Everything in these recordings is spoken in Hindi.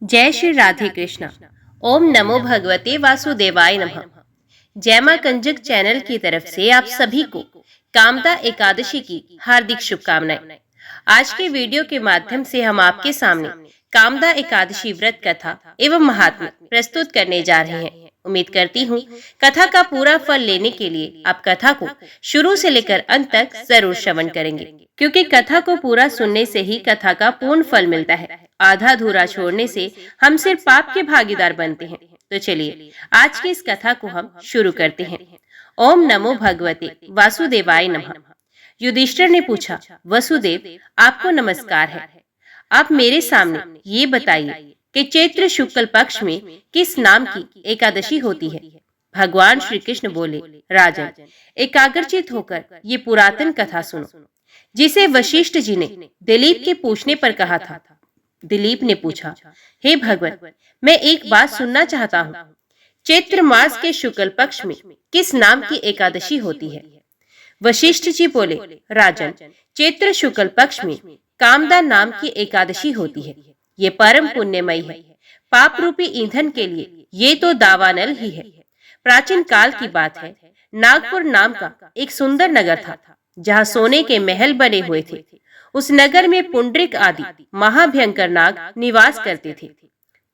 जय श्री राधे कृष्णा। ओम नमो भगवते वासुदेवाय नमः। जय मां कंजक चैनल की तरफ से आप सभी को कामदा एकादशी की हार्दिक शुभकामनाएं। आज के वीडियो के माध्यम से हम आपके सामने कामदा एकादशी व्रत कथा एवं महात्म्य प्रस्तुत करने जा रहे हैं। उम्मीद करती हूँ कथा का पूरा फल लेने के लिए आप कथा को शुरू से लेकर अंत तक जरूर श्रवण करेंगे, क्योंकि कथा को पूरा सुनने से ही कथा का पूर्ण फल मिलता है। आधा अधूरा छोड़ने से हम सिर्फ पाप के भागीदार बनते हैं। तो चलिए आज की इस कथा को हम शुरू करते हैं। ओम नमो भगवते वासुदेवाय नमः। युधिष्ठिर ने पूछा, वसुदेव आपको नमस्कार है। आप मेरे सामने ये बताइए कि चैत्र शुक्ल पक्ष में किस नाम की एकादशी होती है। भगवान श्री कृष्ण बोले, राजन, एकाग्रचित होकर ये पुरातन कथा सुनो, जिसे वशिष्ठ जी ने दिलीप के पूछने पर कहा था। दिलीप ने पूछा, हे भगवान, मैं एक बात सुनना चाहता हूँ। चैत्र मास के शुक्ल पक्ष में किस नाम की एकादशी होती है। वशिष्ठ जी बोले, राजन, चैत्र शुक्ल पक्ष में कामदा नाम की एकादशी होती है। ये परम पुण्यमयी है। पाप रूपी ईंधन के लिए ये तो दावानल ही है। प्राचीन काल की बात है, नागपुर नाम का एक सुंदर नगर था, जहाँ सोने के महल बने हुए थे। उस नगर में पुंडरिक आदि महाभयंकर नाग निवास करते थे।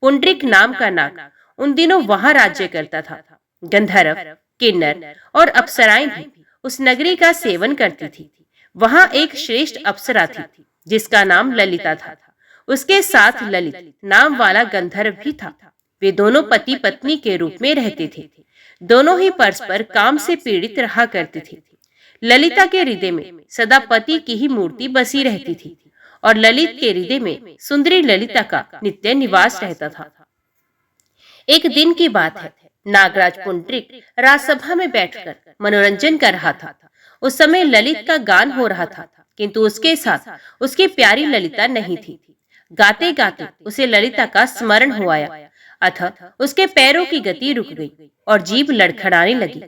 पुंडरिक नाम का नाग उन दिनों वहां राज्य करता था। गंधर्व, किन्नर और अप्सराएं भी उस नगरी का सेवन करती थी। वहां एक श्रेष्ठ अप्सरा थी, जिसका नाम ललिता था। उसके साथ ललित नाम वाला गंधर्व भी था। वे दोनों पति पत्नी के रूप में रहते थे। दोनों ही परस्पर काम से पीड़ित रहा करते थे। ललिता के हृदय में सदा पति की ही मूर्ति बसी रहती थी, और ललित के हृदय में सुंदरी ललिता का नित्य निवास रहता था। एक दिन की बात है, नागराज पुंडरिक राजसभा में बैठकर मनोरंजन कर रहा था। उस समय ललित का गान हो रहा था, किंतु उसके साथ उसकी प्यारी ललिता नहीं थी। गाते गाते उसे ललिता का स्मरण हो आया, अतः उसके पैरों की गति रुक गई और जीभ लड़खड़ाने लगी।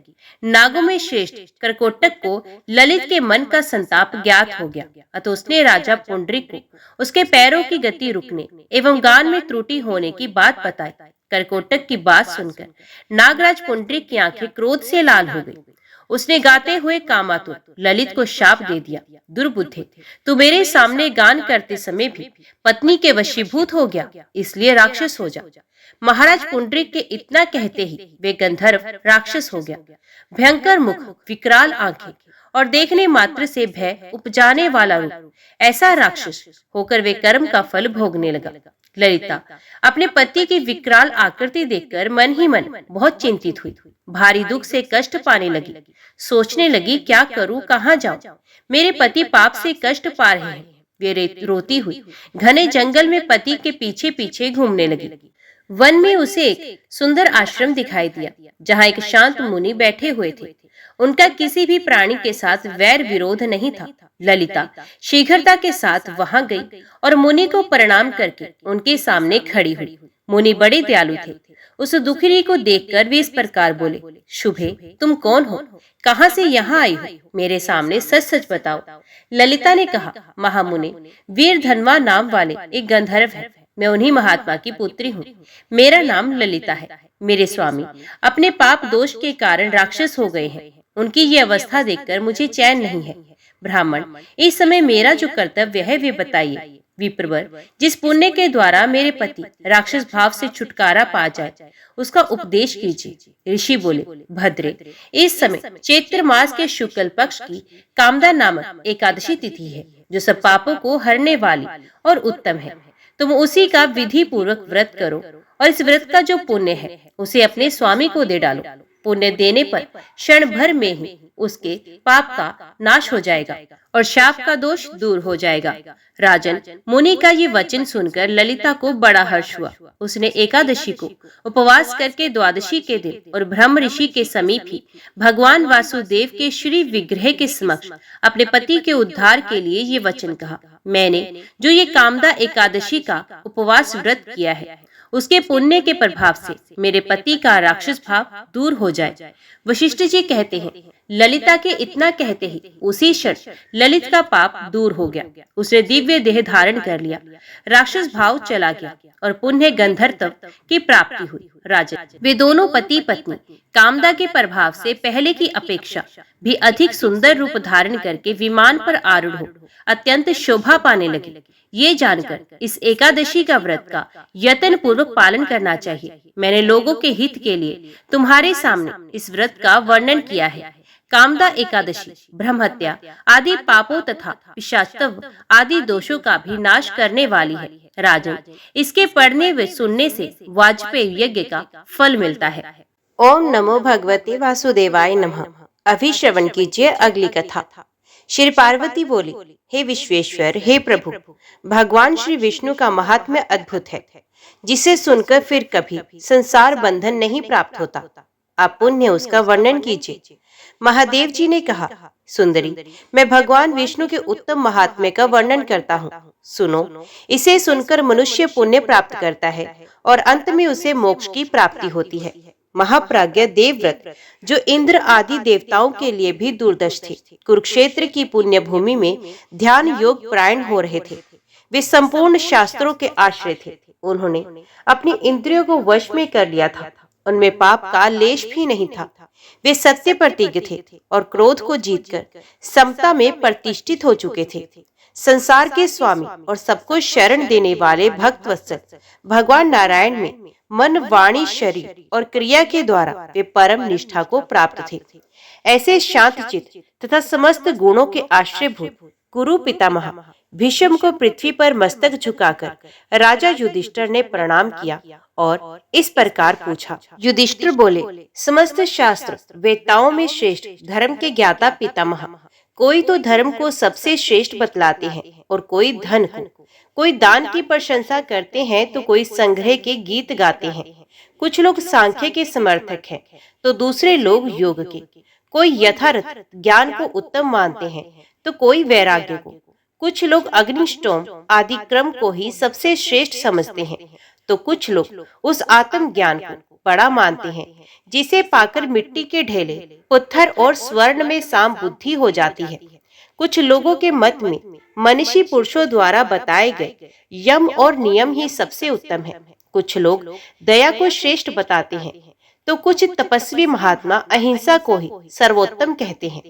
नागों में श्रेष्ठ करकोटक को ललित के मन का संताप ज्ञात हो गया, अतः उसने राजा पुंडरिक को उसके पैरों की गति रुकने एवं गान में त्रुटि होने की बात बताई। करकोटक की बात सुनकर नागराज पुंडरिक की आंखें क्रोध से लाल हो गई। उसने गाते हुए कामातुर ललित को शाप दे दिया, दुर्बुद्धे, तू मेरे सामने गान करते समय भी पत्नी के वशीभूत हो गया, इसलिए राक्षस हो जा। महाराज पुंडरिक के इतना कहते ही वे गंधर्व राक्षस हो गया। भयंकर मुख, विकराल आंखें और देखने मात्र से भय उपजाने वाला रूप, ऐसा राक्षस होकर वे कर्म का फल भोगने लगा। ललिता अपने पति की विकराल आकृति देखकर मन ही मन बहुत चिंतित हुई। भारी दुख से कष्ट पाने लगी। सोचने लगी, क्या करूं, कहां जाऊं। मेरे पति पाप से कष्ट पा रहे हैं। वे रोती हुई घने जंगल में पति के पीछे पीछे घूमने लगी। वन में उसे एक सुंदर आश्रम दिखाई दिया, जहाँ एक शांत मुनि बैठे हुए थे। उनका किसी भी प्राणी के साथ वैर विरोध नहीं था। ललिता शीघ्रता के साथ वहां गई और मुनि को प्रणाम करके उनके सामने खड़ी हुई। मुनि बड़े दयालु थे। उस दुखिनी को देखकर वे इस प्रकार बोले, शुभे, तुम कौन हो, कहां से यहाँ आई हो, मेरे सामने सच सच बताओ। ललिता ने कहा, महामुनि, वीर धनवा नाम वाले एक गंधर्व है। मैं उन्हीं महात्मा की पुत्री हूँ। मेरा नाम ललिता है। मेरे स्वामी अपने पाप दोष के कारण राक्षस हो गए हैं। उनकी ये अवस्था देखकर मुझे चैन नहीं है। ब्राह्मण, इस समय मेरा जो कर्तव्य है वे बताइए। विप्रवर, जिस पुण्य के द्वारा मेरे पति राक्षस भाव से छुटकारा पा जाए, उसका उपदेश कीजिए। ऋषि बोले, भद्रे, इस समय चैत्र मास के शुक्ल पक्ष की कामदा नामक एकादशी तिथि है, जो सब पापों को हरने वाली और उत्तम है। तुम उसी का विधि पूर्वक व्रत करो, और इस व्रत का जो पुण्य है उसे अपने स्वामी को दे डालो। पुण्य देने पर क्षण भर में ही उसके पाप का नाश हो जाएगा और शाप का दोष दूर हो जाएगा। राजन, मुनि का ये वचन सुनकर ललिता को बड़ा हर्ष हुआ। उसने एकादशी को उपवास करके द्वादशी के दिन और ब्रह्म ऋषि के समीप ही भगवान वासुदेव के श्री विग्रह के समक्ष अपने पति के उद्धार के लिए ये वचन कहा, मैंने जो ये कामदा एकादशी का उपवास व्रत किया है, उसके पुण्य के प्रभाव से मेरे पति का राक्षस भाव दूर हो जाए। वशिष्ठ जी कहते हैं, ललिता के इतना कहते ही उसी क्षण ललित का पाप दूर हो गया। उसने दिव्य देह धारण कर लिया, राक्षस भाव चला गया और पुण्य गंधर्व की प्राप्ति हुई। राजन, वे दोनों पति पत्नी कामदा के प्रभाव से पहले की अपेक्षा भी अधिक सुंदर रूप धारण करके विमान पर आरूढ़ हो अत्यंत शोभा पाने लगे। ये जानकर इस एकादशी का व्रत का यत्न पूर्वक पालन करना चाहिए। मैंने लोगों के हित के लिए तुम्हारे सामने इस व्रत का वर्णन किया है। कामदा एकादशी ब्रह्महत्या आदि पापों तथा पिशाचत्व आदि दोषों का भी नाश करने वाली है। राजन, इसके पढ़ने व सुनने से वाजपेयी यज्ञ का फल मिलता है। ओम नमो भगवते वासुदेवाय नमः। अभी श्रवण कीजिए अगली कथा। श्री पार्वती बोली, हे विश्वेश्वर, हे प्रभु, भगवान श्री विष्णु का महात्म्य अद्भुत है, जिसे सुनकर फिर कभी संसार बंधन नहीं प्राप्त होता। आप पुण्य उसका वर्णन कीजिए। महादेव जी ने कहा, सुंदरी, मैं भगवान विष्णु के उत्तम महात्म्य का वर्णन करता हूँ। सुनो, इसे सुनकर मनुष्य पुण्य प्राप्त करता है और अंत में उसे मोक्ष की प्राप्ति होती है। महाप्राज्ञ देवव्रत, जो इंद्र आदि देवताओं के लिए भी दूरदर्श थे, कुरुक्षेत्र की पुण्य भूमि में ध्यान योग प्रायण हो रहे थे। वे संपूर्ण शास्त्रों के आश्रय थे। उन्होंने अपनी इंद्रियों को वश में कर लिया था। उनमें पाप का लेश भी नहीं था। वे सत्य पर तिग थे और क्रोध को जीतकर समता में प्रतिष्ठित हो चुके थे। संसार के स्वामी और सबको शरण देने वाले भक्त वत्सल भगवान नारायण में मन, वाणी, शरीर और क्रिया के द्वारा वे परम निष्ठा को प्राप्त थे। ऐसे शांत चित्त तथा समस्त गुणों के आश्रयभूत कुरु पितामह भीष्म को पृथ्वी पर मस्तक झुकाकर राजा युधिष्ठिर ने प्रणाम किया और इस प्रकार पूछा। युधिष्ठिर बोले, समस्त शास्त्र वेताओं में श्रेष्ठ धर्म के ज्ञाता पितामह, कोई तो धर्म को सबसे श्रेष्ठ बतलाते हैं और कोई धन को, कोई दान की प्रशंसा करते हैं तो कोई संग्रह के गीत गाते हैं। कुछ लोग सांख्य के समर्थक हैं तो दूसरे लोग योग के। कोई यथार्थ ज्ञान को उत्तम मानते हैं तो कोई वैराग्य को। कुछ लोग अग्निष्टोम आदि क्रम को ही सबसे श्रेष्ठ समझते हैं तो कुछ लोग उस आत्म ज्ञान को बड़ा मानते हैं जिसे पाकर मिट्टी के ढेले, पत्थर और स्वर्ण में साम बुद्धि हो जाती है। कुछ लोगों के मत में मनीषी पुरुषों द्वारा बताए गए यम और नियम ही सबसे उत्तम है। कुछ लोग दया को श्रेष्ठ बताते हैं तो कुछ तपस्वी महात्मा अहिंसा को ही सर्वोत्तम कहते हैं।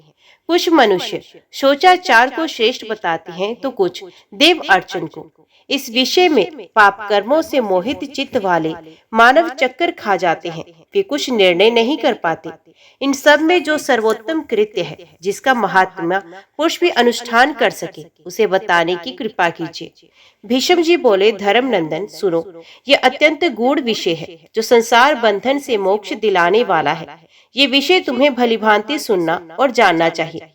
कुछ मनुष्य शोचाचार को श्रेष्ठ बताते हैं तो कुछ देव अर्चन को। इस विषय में पाप कर्मों से मोहित चित्त वाले मानव चक्कर खा जाते हैं। वे कुछ निर्णय नहीं कर पाते। इन सब में जो सर्वोत्तम कृत्य है, जिसका महात्मा पुरुष भी अनुष्ठान कर सके, उसे बताने की कृपा कीजिए। भीष्म जी बोले, धर्म नंदन, सुनो, यह अत्यंत गूढ़ विषय है जो संसार बंधन से मोक्ष दिलाने वाला है। ये विषय तुम्हें भलीभांति सुनना और जानना चाहिए।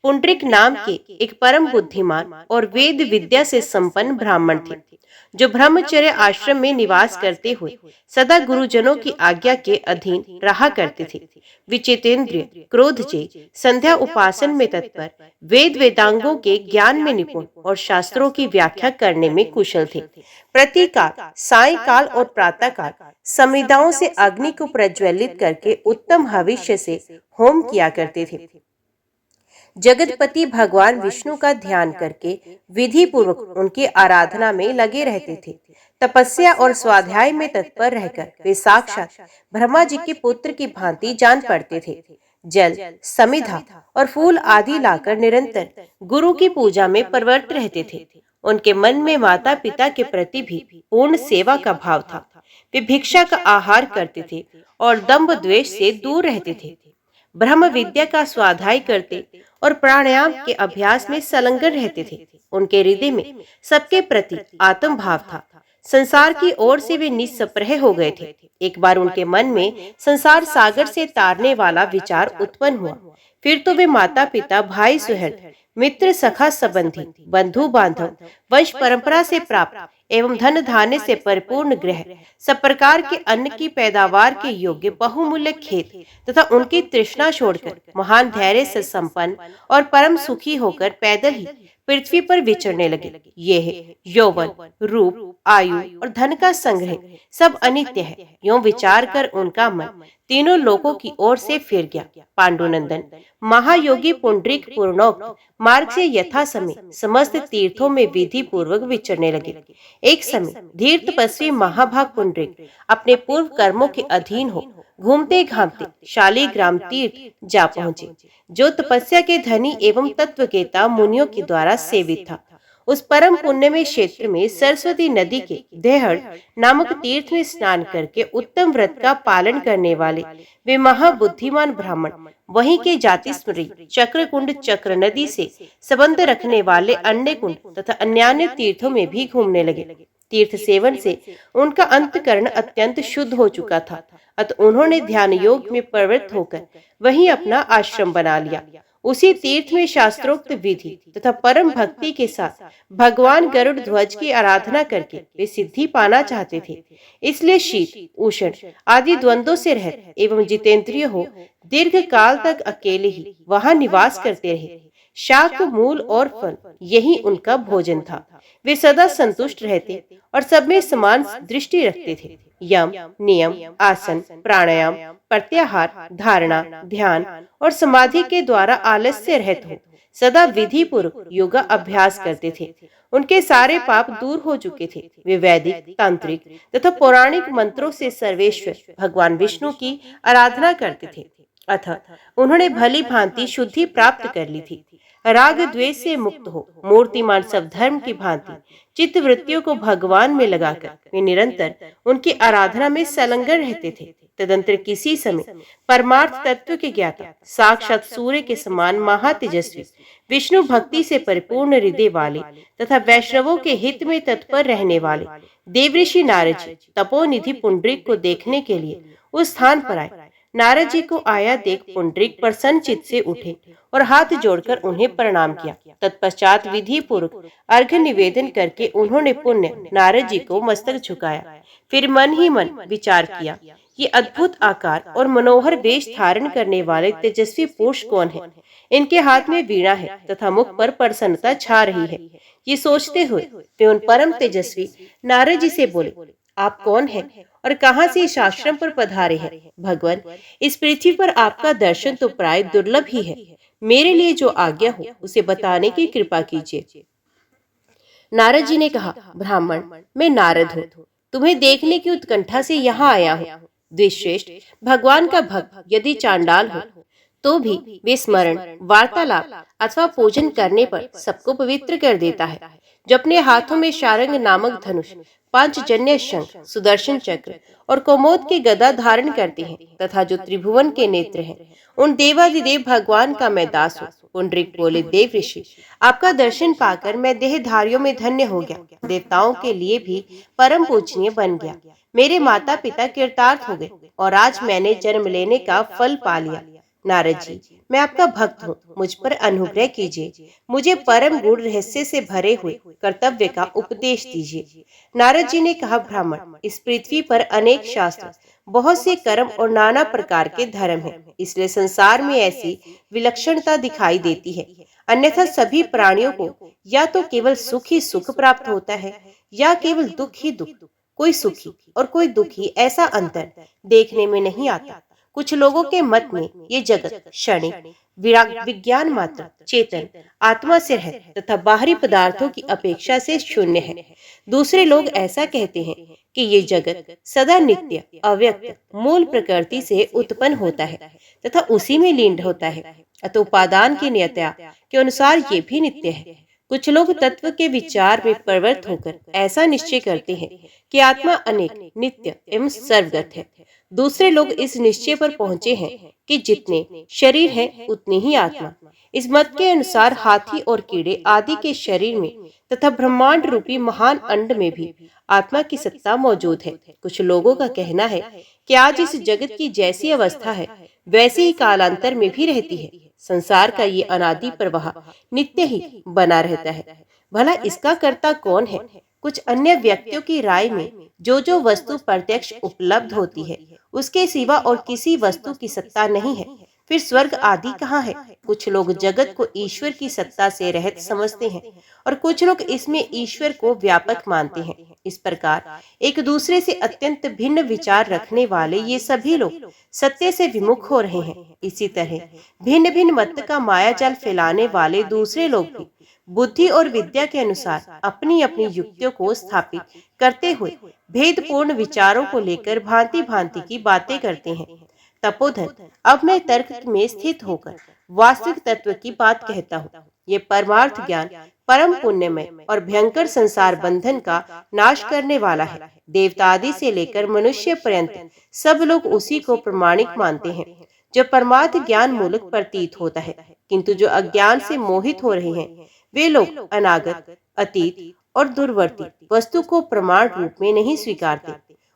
पुंडरीक नाम के एक परम बुद्धिमान और वेद विद्या से संपन्न ब्राह्मण थे, जो ब्रह्मचर्य आश्रम में निवास करते हुए सदा गुरुजनों की आज्ञा के अधीन रहा करते थे। विचितेंद्रिय, क्रोधजय, संध्या उपासन में तत्पर, वेद वेदांगों के ज्ञान में निपुण और शास्त्रों की व्याख्या करने में कुशल थे। प्रतिकाल, सायंकाल और प्रातःकाल समिधाओं से अग्नि को प्रज्वलित करके उत्तम हविष्य से होम किया करते थे। जगतपति भगवान विष्णु का ध्यान करके विधि पूर्वक उनकी आराधना में लगे रहते थे। तपस्या और स्वाध्याय में तत्पर रहकर वे साक्षात ब्रह्मा जी के पुत्र की भांति जान पड़ते थे। जल, समिधा और फूल आदि लाकर निरंतर गुरु की पूजा में प्रवृत्त रहते थे। उनके मन में माता पिता के प्रति भी पूर्ण सेवा का भाव था। वे भिक्षा का आहार करते थे और दंभ द्वेष से दूर रहते थे। ब्रह्म विद्या का स्वाध्याय करते और प्राणायाम के अभ्यास में संलग्न रहते थे। उनके हृदय में सबके प्रति आत्म भाव था। संसार की ओर से वे निस्पृह हो गए थे। एक बार उनके मन में संसार सागर से तारने वाला विचार उत्पन्न हुआ। फिर तो वे माता पिता, भाई सुहृद, मित्र, सखा संबंधी, बंधु बांधव, वंश परंपरा से प्राप्त एवं धन धान्य से परिपूर्ण गृह, सब प्रकार के अन्न की पैदावार के योग्य बहुमूल्य खेत तथा उनकी तृष्णा छोड़कर महान धैर्य से संपन्न और परम सुखी होकर पैदल ही पृथ्वी पर विचरने लगे। ये है यौवन, रूप, आयु और धन का संग्रह सब अनित्य है, यूं विचार कर उनका मन तीनों लोकों की ओर से फिर गया। पांडुनंदन महायोगी पुंडरीक पूर्णोक्त मार्ग से यथा समय समस्त तीर्थों में विधि पूर्वक विचरने लगे। एक समय धीर तपस्वी महाभाग पुंडरीक अपने पूर्व कर्मों के अधीन हो घूमते घामते शालिग्राम तीर्थ जा पहुंचे, जो तपस्या के धनी एवं तत्वज्ञता मुनियों के द्वारा सेवित था। उस परम पुण्यमय क्षेत्र में सरस्वती नदी के देहड़ नामक तीर्थ में स्नान करके उत्तम व्रत का पालन करने वाले वे महाबुद्धिमान ब्राह्मण वहीं के जाति स्मृति चक्रकुंड चक्र नदी से संबंध रखने वाले अन्य कुंड तथा अन्यान्य तीर्थों में भी घूमने लगे। तीर्थ सेवन से उनका अंतकरण अत्यंत शुद्ध हो चुका था, अतः उन्होंने ध्यान योग में प्रवृत्त होकर वहीं अपना आश्रम बना लिया। उसी तीर्थ में शास्त्रोक्त विधि तथा परम भक्ति के साथ भगवान गरुड़ ध्वज की आराधना करके वे सिद्धि पाना चाहते थे। इसलिए शीत उष्ण आदि द्वंद्वों से रहित एवं जितेंद्रिय हो दीर्घ काल तक अकेले ही वहां निवास करते रहे। शाक मूल और फल यही उनका भोजन था। वे सदा संतुष्ट रहते और सब में समान दृष्टि रखते थे। यम नियम आसन प्राणायाम प्रत्याहार धारणा ध्यान और समाधि के द्वारा आलस्य रहित हो सदा विधि पूर्वक योगा अभ्यास करते थे। उनके सारे पाप दूर हो चुके थे। वे वैदिक तांत्रिक तथा पौराणिक मंत्रों से सर्वेश्वर भगवान विष्णु की आराधना करते थे, अतः उन्होंने भली भांति शुद्धि प्राप्त कर ली थी। राग द्वेष से मुक्त हो मूर्तिमान सब धर्म की भांति चित्त वृत्तियों को भगवान में लगाकर वे निरंतर उनकी आराधना में संलग्न रहते थे। तदंतर किसी समय परमार्थ तत्व के ज्ञाता साक्षात सूर्य के समान महातेजस्वी विष्णु भक्ति से परिपूर्ण हृदय वाले तथा वैष्णवों के हित में तत्पर रहने वाले देवऋषि नारद जी तपोनिधि पुंडरीक को देखने के लिए उस स्थान पर आए। नारद जी को आया देख पुंडरीक प्रसन्न चित्त से उठे और हाथ जोड़कर उन्हें प्रणाम किया। तत्पश्चात विधि पूर्वक अर्घ्य निवेदन करके उन्होंने पुण्य नारद जी को मस्तक झुकाया। फिर मन ही मन विचार किया, ये अद्भुत आकार और मनोहर वेश धारण करने वाले तेजस्वी पुरुष कौन है? इनके हाथ में वीणा है तथा मुख पर प्रसन्नता छा रही है। ये सोचते हुए वे उन परम तेजस्वी नारद जी से बोले, आप कौन हैं और कहां से इस आश्रम पर पधारे हैं? भगवान, इस पृथ्वी पर आपका दर्शन तो प्राय दुर्लभ ही है। मेरे लिए जो आज्ञा हो उसे बताने की कृपा कीजिए। नारद जी ने कहा, ब्राह्मण, मैं नारद हूँ, तुम्हें देखने की उत्कंठा से यहाँ आया हूँ। द्विश्रेष्ठ भगवान का भक्त यदि चांडाल हो तो भी वे स्मरण वार्तालाप अथवा पूजन करने पर सबको पवित्र कर देता है। जो अपने हाथों में शारंग नामक धनुष, पांचजन्य शंख, सुदर्शन चक्र और कौमोद के गदा धारण करते हैं तथा जो त्रिभुवन के नेत्र हैं, उन देवादिदेव भगवान का मैं दास हूँ। पुंडरीक बोले, देव ऋषि, आपका दर्शन पाकर मैं देहधारियों में धन्य हो गया, देवताओं के लिए भी परम पूजनीय बन गया। मेरे माता पिता कृतार्थ हो गए और आज मैंने जन्म लेने का फल पा लिया। नारद जी, मैं आपका भक्त हूँ, मुझ पर अनुग्रह कीजिए। मुझे परम गूढ़ रहस्य से भरे हुए कर्तव्य का उपदेश दीजिए। नारद जी ने कहा, ब्राह्मण, इस पृथ्वी पर अनेक शास्त्र, बहुत से कर्म और नाना प्रकार के धर्म हैं, इसलिए संसार में ऐसी विलक्षणता दिखाई देती है। अन्यथा सभी प्राणियों को या तो केवल सुख ही सुख प्राप्त होता है या केवल दुख ही दुख। कोई सुखी और कोई दुखी ऐसा अंतर देखने में नहीं आता। कुछ लोगों के मत में ये जगत क्षणिक विज्ञान मात्र चेतन आत्मा से है तथा बाहरी पदार्थों की अपेक्षा से शून्य है। दूसरे लोग ऐसा कहते हैं कि ये जगत सदा नित्य अव्यक्त मूल प्रकृति से उत्पन्न होता है तथा उसी में लीन होता है, अतः उपादान की नियतता के अनुसार ये भी नित्य है। कुछ लोग तत्व के विचार में प्रवृत्त होकर ऐसा निश्चय करते हैं कि आत्मा अनेक नित्य एवं सर्वगत है। दूसरे लोग इस निश्चय पर पहुंचे हैं कि जितने शरीर हैं उतनी ही आत्मा। इस मत के अनुसार हाथी और कीड़े आदि के शरीर में तथा ब्रह्मांड रूपी महान अंड में भी आत्मा की सत्ता मौजूद है। कुछ लोगों का कहना है कि आज इस जगत की जैसी अवस्था है वैसे ही कालांतर में भी रहती है। संसार का ये अनादि प्रवाह नित्य ही बना रहता है। भला इसका कर्ता कौन है? कुछ अन्य व्यक्तियों की राय में जो वस्तु प्रत्यक्ष उपलब्ध होती है उसके सिवा और किसी वस्तु की सत्ता नहीं है। फिर स्वर्ग आदि कहाँ है? कुछ लोग जगत को ईश्वर की सत्ता से रहित समझते हैं और कुछ लोग इसमें ईश्वर को व्यापक मानते हैं। इस प्रकार एक दूसरे से अत्यंत भिन्न विचार रखने वाले ये सभी लोग सत्य से विमुख हो रहे हैं। इसी तरह भिन्न भिन्न मत का मायाजाल फैलाने वाले दूसरे लोग भी बुद्धि और विद्या के अनुसार अपनी अपनी युक्तियों को स्थापित करते हुए भेदपूर्ण विचारों को लेकर भांति भांति की बातें करते हैं। तपोधन, अब मैं तर्क में स्थित होकर वास्तविक तत्व की बात कहता हूँ। ये परमार्थ ज्ञान परम पुण्यमय और भयंकर संसार बंधन का नाश करने वाला है। देवता आदि से लेकर मनुष्य पर्यंत सब लोग उसी को प्रमाणिक मानते हैं जो परमार्थ ज्ञान मूलक प्रतीत होता है, किंतु जो अज्ञान से मोहित हो रहे हैं वे लोग अनागत, अतीत और दूरवर्ती वस्तु को प्रमाण रूप में नहीं स्वीकारते।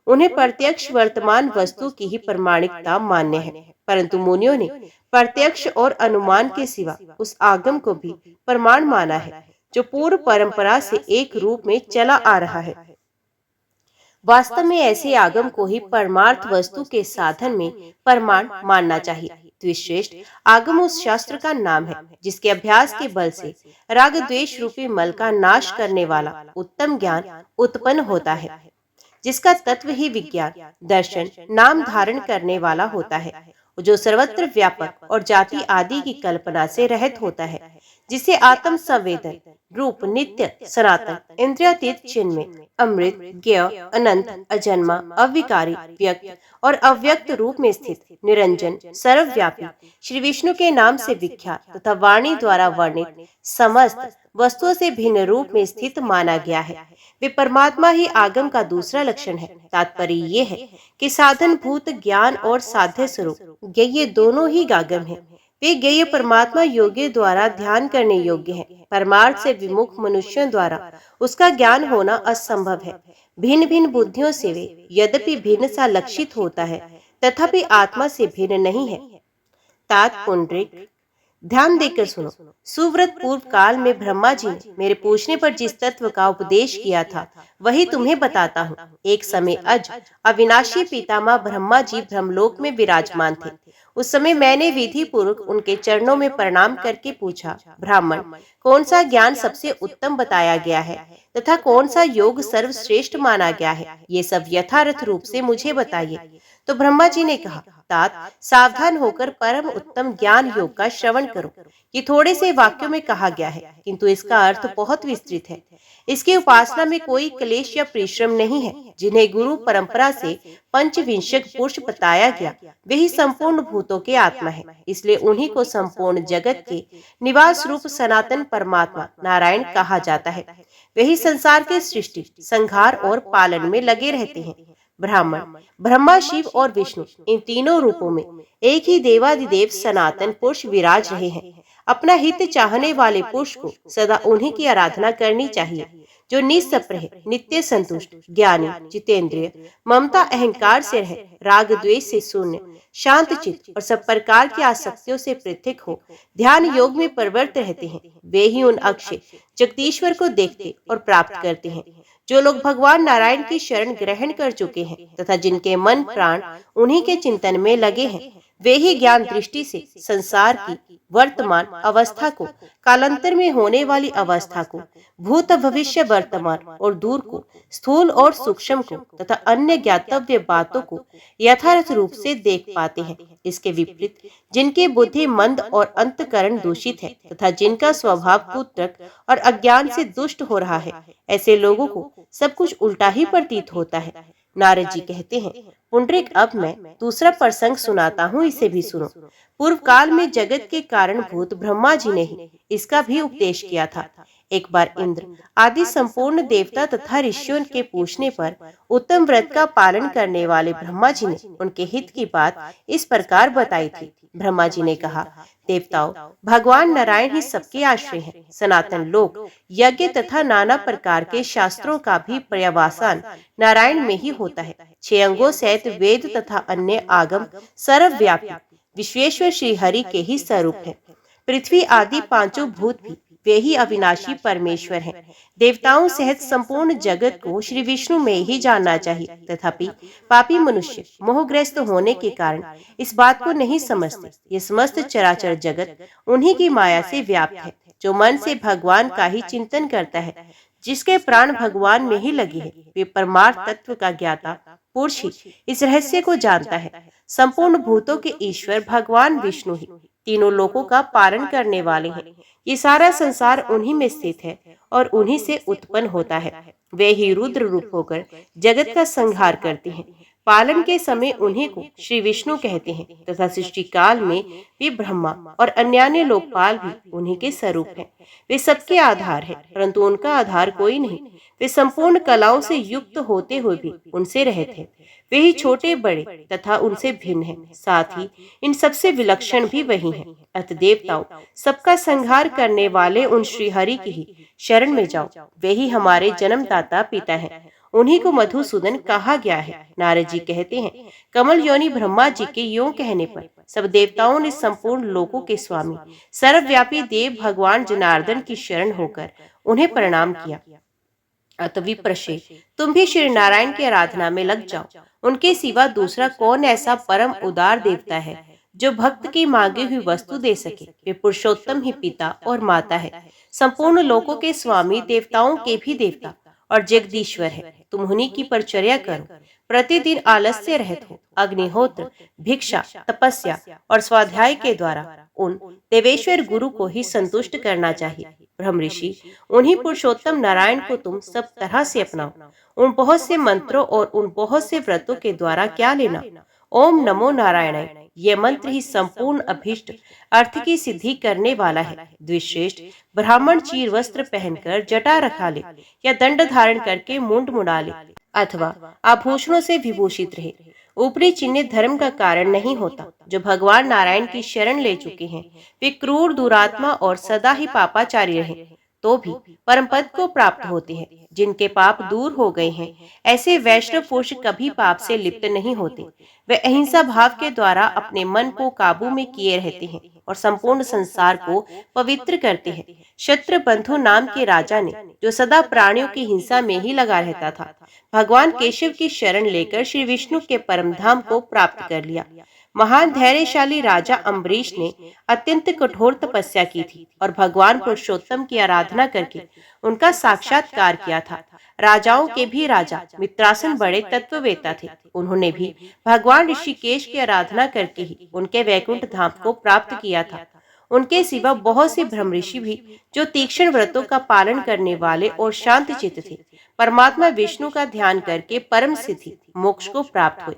उन्हें प्रत्यक्ष वर्तमान वस्तु की ही प्रमाणिकता मान्य है, परंतु मुनियों ने प्रत्यक्ष और अनुमान के सिवा उस आगम को भी प्रमाण माना है जो पूर्व परंपरा से एक रूप में चला आ रहा है। वास्तव में ऐसे आगम को ही परमार्थ वस्तु के साधन में प्रमाण मानना चाहिए। द्विश्रेष्ठ आगम उस शास्त्र का नाम है जिसके अभ्यास के बल से राग द्वेष रूपी मल का नाश करने वाला उत्तम ज्ञान उत्पन्न होता है, जिसका तत्व ही विज्ञान दर्शन नाम धारण करने वाला होता है, जो सर्वत्र व्यापक और जाति आदि की कल्पना से रहित होता है, जिसे आत्म संवेदन रूप नित्य सनातन इंद्रियातीत चिन्मय अमृत ज्ञ अनंत अजन्मा अविकारी व्यक्त और अव्यक्त रूप में स्थित निरंजन सर्वव्यापी श्री विष्णु के नाम से विख्यात तथा वाणी द्वारा वर्णित समस्त वस्तुओं से भिन्न रूप में स्थित माना गया है। वे परमात्मा ही आगम का दूसरा लक्षण है। तात्पर्य ये है कि साधन भूत ज्ञान और साध्य स्वरूप ये दोनों ही आगम है। वे ज्ञेय परमात्मा योग्य द्वारा ध्यान करने योग्य है। परमार्थ से विमुख मनुष्यों द्वारा उसका ज्ञान होना असंभव है। भिन्न भिन्न बुद्धियों से वे यद्यपि भिन्न सा लक्षित होता है तथापि आत्मा से भिन्न नहीं है। तात पुंडरीक, ध्यान देकर सुनो। सुव्रत पूर्व काल में ब्रह्मा जी ने मेरे पूछने पर जिस तत्व का उपदेश किया था वही तुम्हें बताता हूँ। एक समय अज अविनाशी पितामह ब्रह्मा जी ब्रह्मलोक में विराजमान थे। उस समय मैंने विधि पूर्वक उनके चरणों में प्रणाम करके पूछा, ब्राह्मण, कौन सा ज्ञान सबसे उत्तम बताया गया है तथा कौन सा योग सर्वश्रेष्ठ माना गया है? ये सब यथार्थ रूप से मुझे बताइए। तो ब्रह्मा जी ने कहा, तात, सावधान होकर परम उत्तम ज्ञान योग का श्रवण करो। ये थोड़े से वाक्यों में कहा गया है, किंतु इसका अर्थ बहुत विस्तृत है। इसकी उपासना में कोई क्लेश या परिश्रम नहीं है। जिन्हें गुरु परंपरा से पंचविंशक पुरुष बताया गया वे ही संपूर्ण भूतों के आत्मा है। इसलिए उन्हीं को संपूर्ण जगत के निवास रूप सनातन परमात्मा नारायण कहा जाता है। वही संसार के सृष्टि, संहार और पालन में लगे रहते हैं। ब्राह्मण, ब्रह्मा, शिव और विष्णु इन तीनों रूपों में एक ही देवादिदेव सनातन पुरुष विराज रहे हैं। अपना हित चाहने वाले पुरुष को सदा उन्हीं की आराधना करनी चाहिए जो निस्पृह, नित्य संतुष्ट, ज्ञानी, जितेंद्रिय, ममता अहंकार से रहे, राग द्वेष से शून्य, शांत चित्त और सब प्रकार की आसक्तियों से पृथक हो ध्यान योग में प्रवृत्त रहते हैं। वे ही उन अक्षय जगदीश्वर को देखते और प्राप्त करते हैं। जो लोग भगवान नारायण की शरण ग्रहण कर चुके हैं तथा जिनके मन प्राण उन्हीं के चिंतन में लगे हैं, वे ही ज्ञान दृष्टि से संसार की वर्तमान अवस्था को, कालांतर में होने वाली अवस्था को, भूत भविष्य वर्तमान और दूर को, स्थूल और सूक्ष्म को तथा अन्य ज्ञातव्य बातों को यथार्थ रूप से देख पाते हैं। इसके विपरीत जिनकी बुद्धि मंद और अंतकरण दूषित है तथा जिनका स्वभाव कुत्रक और अज्ञान से दुष्ट हो रहा है, ऐसे लोगों को सब कुछ उल्टा ही प्रतीत होता है। नारद जी कहते हैं, पुंडरीक, अब मैं दूसरा प्रसंग सुनाता हूँ, इसे भी सुनो। पूर्व काल में जगत के कारण भूत ब्रह्मा जी ने ही इसका भी उपदेश किया था। एक बार इंद्र आदि संपूर्ण देवता तथा ऋषियों के पूछने पर उत्तम व्रत का पालन करने वाले ब्रह्मा जी ने उनके हित की बात इस प्रकार बताई थी। ब्रह्मा जी ने कहा, देवताओं, भगवान नारायण ही सबके आश्रय हैं। सनातन लोक यज्ञ तथा नाना प्रकार के शास्त्रों का भी पर्यवसान नारायण में ही होता है। 6 अंगों सहित वेद तथा अन्य आगम सर्वव्यापी विश्वेश्वर श्री हरि के ही स्वरूप है। पृथ्वी आदि 5 भूत भी वे ही अविनाशी परमेश्वर हैं। देवताओं सहित संपूर्ण जगत को श्री विष्णु में ही जानना चाहिए, तथापि पापी मनुष्य मोहग्रस्त होने के कारण इस बात को नहीं समझते। ये समस्त चराचर जगत उन्हीं की माया से व्याप्त है। जो मन से भगवान का ही चिंतन करता है, जिसके प्राण भगवान में ही लगे हैं, वे परमार्थ तत्व का ज्ञाता पुरुष ही इस रहस्य को जानता है। संपूर्ण भूतों के ईश्वर भगवान विष्णु ही तीनों लोकों का पालन करने वाले हैं। ये सारा संसार उन्हीं में स्थित है और उन्हीं से उत्पन्न होता है। वे ही रुद्र रूप होकर जगत का संहार करते हैं। पालन के समय उन्हीं को श्री विष्णु कहते हैं तथा सृष्टि काल में वे ब्रह्मा और अन्यान्य लोकपाल भी उन्हीं के स्वरूप हैं। वे सबके आधार हैं, परंतु उनका आधार कोई नहीं। वे संपूर्ण कलाओं से युक्त होते हुए भी उनसे रहित हैं। वे ही छोटे बड़े तथा उनसे भिन्न हैं, साथ ही इन सबसे विलक्षण भी वही हैं। अतः देवताओं, सबका संहार करने वाले उन श्री हरि की ही शरण में जाओ। वे ही हमारे जन्मदाता पिता हैं। उन्हीं को मधुसूदन कहा गया है। नारद जी कहते हैं, कमल योनि ब्रह्मा जी के यों कहने पर सब देवताओं ने संपूर्ण लोकों के स्वामी सर्वव्यापी देव भगवान जनार्दन की शरण होकर उन्हें प्रणाम किया। अतः विप्रशे, तुम भी श्री नारायण की आराधना में लग जाओ। उनके सिवा दूसरा कौन ऐसा परम उदार देवता है जो भक्त की मांगी हुई वस्तु दे सके। वे पुरुषोत्तम ही पिता और माता है, संपूर्ण लोकों के स्वामी, देवताओं के भी देवता और जगदीश्वर है। तुम उन्हीं की परिचर्या करो, प्रतिदिन आलस्य रहित हो। अग्निहोत्र, भिक्षा, तपस्या और स्वाध्याय के द्वारा उन देवेश्वर गुरु को ही संतुष्ट करना चाहिए। ब्रह्म ऋषि, उन्हीं पुरुषोत्तम नारायण को तुम सब तरह से अपनाओ। उन बहुत से मंत्रों और उन बहुत से व्रतों के द्वारा क्या लेना। ओम नमो नारायणाय, ये मंत्र ही संपूर्ण अभीष्ट अर्थ की सिद्धि करने वाला है। द्विश्रेष्ठ ब्राह्मण चीर वस्त्र पहनकर जटा रखा ले या दंड धारण करके मुंड मुड़ा ले अथवा आभूषणों से विभूषित रहे। ऊपरी चिन्ह धर्म का कारण नहीं होता। जो भगवान नारायण की शरण ले चुके हैं, वे क्रूर, दुरात्मा और सदा ही पापाचारी रहे तो भी परम पद को प्राप्त होते हैं। जिनके पाप दूर हो गए हैं, ऐसे वैष्णव पुरुष कभी पाप से लिप्त नहीं होते। वे अहिंसा भाव के द्वारा अपने मन को काबू में किए रहते हैं और संपूर्ण संसार को पवित्र करते हैं। शत्रुबंधु नाम के राजा ने, जो सदा प्राणियों की हिंसा में ही लगा रहता था, भगवान केशव की शरण लेकर श्री विष्णु के परम धाम को प्राप्त कर लिया। महान धैर्यशाली राजा अम्बरीश ने अत्यंत कठोर तपस्या की थी और भगवान पुरुषोत्तम की आराधना करके उनका साक्षात्कार किया था। राजाओं के भी राजा मित्रासन बड़े तत्ववेता थे। उन्होंने भी भगवान ऋषिकेश की आराधना करके ही उनके वैकुंठ धाम को प्राप्त किया था। उनके सिवा बहुत से ब्रह्म ऋषि भी, जो तीक्ष्ण व्रतों का पालन करने वाले और शांत चित्त थे, परमात्मा विष्णु का ध्यान करके परम सिद्धि मोक्ष को प्राप्त हुए।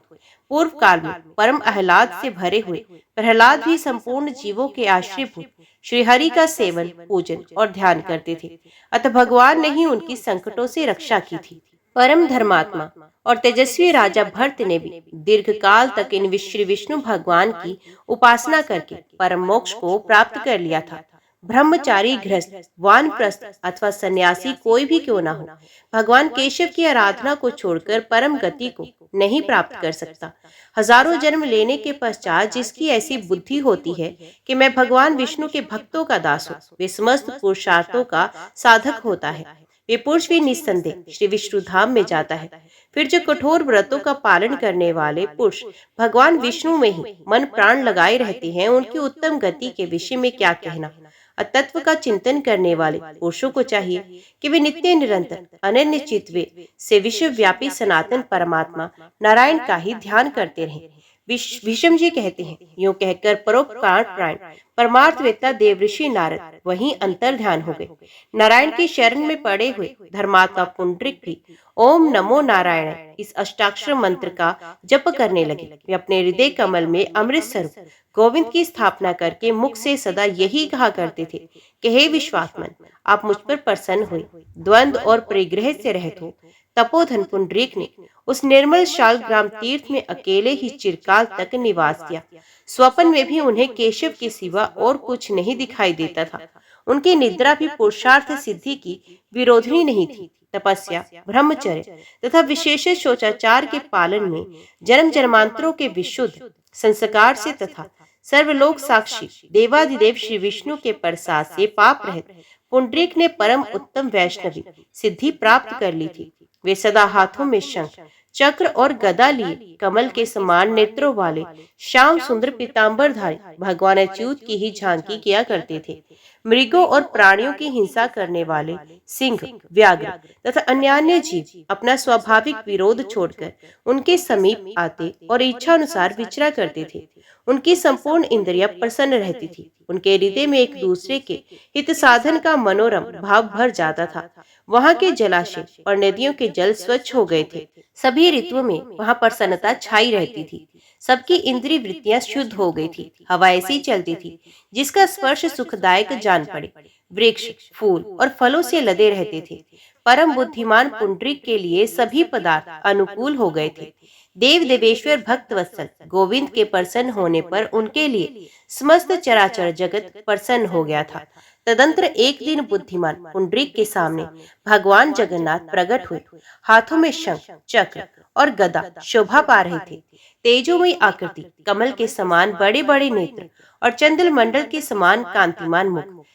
पूर्व काल में परम आह्लाद से भरे हुए प्रहलाद भी संपूर्ण जीवों के आश्रयभूत श्री हरि का सेवन, पूजन और ध्यान करते थे। अतः भगवान ने ही उनकी संकटों से रक्षा की थी। परम धर्मात्मा और तेजस्वी राजा भरत ने भी दीर्घ काल तक इन श्री विष्णु भगवान की उपासना करके परम मोक्ष को प्राप्त कर लिया था। ब्रह्मचारी, गृहस्थ, वानप्रस्थ अथवा सन्यासी कोई भी क्यों न हो, भगवान केशव की आराधना को छोड़कर परम गति को नहीं प्राप्त कर सकता। हजारों जन्म लेने के पश्चात जिसकी ऐसी बुद्धि होती है कि मैं भगवान विष्णु के भक्तों का दास हूँ, वे समस्त पुरुषार्थों का साधक होता है। वे पुरुष भी निस्संदेह श्री विष्णु धाम में जाता है। फिर जो कठोर व्रतों का पालन करने वाले पुरुष भगवान विष्णु में ही मन प्राण लगाए रहते हैं, उनकी उत्तम गति के विषय में क्या कहना। तत्व का चिंतन करने वाले पुरुषों को चाहिए कि वे नित्य निरंतर अनन्य चित्तवे से विश्वव्यापी सनातन परमात्मा नारायण का ही ध्यान करते रहें। भीष्म जी कहते हैं, यूं कहकर परोपकार प्राण परमार्थवेत्ता देव ऋषि नारद वहीं अंतर ध्यान हो गए। नारायण की शरण में पड़े हुए धर्मात्मा पुंडरीक भी ओम नमो नारायण इस अष्टाक्षर मंत्र का जप करने लगे। वे अपने हृदय कमल में अमृत स्वरूप गोविंद की स्थापना करके मुख से सदा यही कहा करते थे कि हे विश्वात्मन, आप मुझ पर प्रसन्न हुए। द्वंद्व और परिग्रह से रहित हो तपोधन पुंडरीक ने उस निर्मल शालग्राम तीर्थ में अकेले ही चिरकाल तक निवास किया। स्वप्न में भी उन्हें केशव के सिवा और कुछ नहीं दिखाई देता था। उनकी निद्रा भी पुरुषार्थ सिद्धि की विरोधिनी नहीं थी। तपस्या, ब्रह्मचर्य तथा विशेष शोचाचार के पालन में जन्म जन्मांतरों के विशुद्ध संस्कार से तथा सर्वलोक साक्षी देवादिदेव श्री विष्णु के प्रसाद से पाप रहित पुंडरीक ने परम उत्तम वैष्णवी सिद्धि प्राप्त कर ली थी। वे सदा हाथों में शंख, चक्र और गदा लिए कमल के समान नेत्रों वाले श्याम सुंदर पीतांबरधारी भगवान अच्युत की ही झांकी किया करते थे। मृगों और प्राणियों की हिंसा करने वाले सिंह, व्याघ्र तथा अन्य जीव अपना स्वाभाविक विरोध छोड़कर उनके समीप आते और इच्छा अनुसार विचरा करते थे। उनकी संपूर्ण इंद्रियां प्रसन्न रहती थी। उनके हृदय में एक दूसरे के हित साधन का मनोरम भाव भर जाता था। वहाँ के जलाशय और नदियों के जल स्वच्छ हो गए थे। सभी ऋतुओं में वहाँ प्रसन्नता छाई रहती थी। सबकी इंद्रिय वृत्तियां शुद्ध हो गई थी। हवा ऐसी चलती थी जिसका स्पर्श सुखदायक जान पड़े। वृक्ष, फूल और फलों से लदे रहते थे। परम बुद्धिमान पुंडरीक के लिए सभी पदार्थ अनुकूल हो गए थे। देव देवेश्वर भक्त वत्सल गोविंद के प्रसन्न होने पर उनके लिए समस्त चराचर जगत प्रसन्न हो गया था। तदंतर एक दिन बुद्धिमान पुंडरीक के सामने भगवान जगन्नाथ प्रकट हुए। हाथों में शंख, चक्र और गदा शोभा पा रहे थे। तेजोमयी आकृति, कमल के समान बड़े बड़े नेत्र और चंद्र मंडल के समान कांतिमान मुख,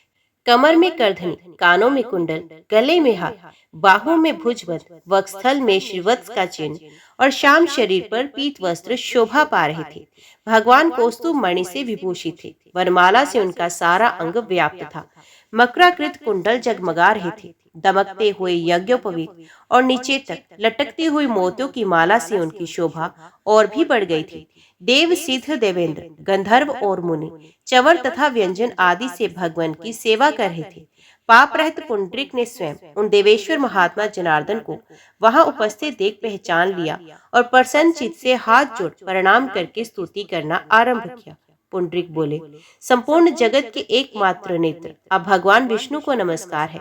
कमर में करधनी, कानों में कुंडल, गले में हार, बाहों में भुजबंद, वक्षस्थल में श्रीवत्स का चिन्ह और श्याम शरीर पर पीत वस्त्र शोभा पा रहे थे। भगवान कौस्तुभ मणि से विभूषित थे। वरमाला से उनका सारा अंग व्याप्त था। मकराकृत कुंडल जगमगा रहे थे। दमकते हुए यज्ञोपवीत और नीचे तक लटकती हुई मोतियों की माला से उनकी शोभा और भी बढ़ गई थी। देव, सिद्ध, देवेंद्र, गंधर्व और मुनि चवर तथा व्यंजन आदि से भगवान की सेवा कर रहे थे। पाप रहित पुंडरीक ने स्वयं उन देवेश्वर महात्मा जनार्दन को वहां उपस्थित देख पहचान लिया और प्रसन्न चित्त से हाथ जोड़ प्रणाम करके स्तुति करना आरंभ किया। पुंडरीक बोले, संपूर्ण जगत के एकमात्र नेत्र अब भगवान विष्णु को नमस्कार है।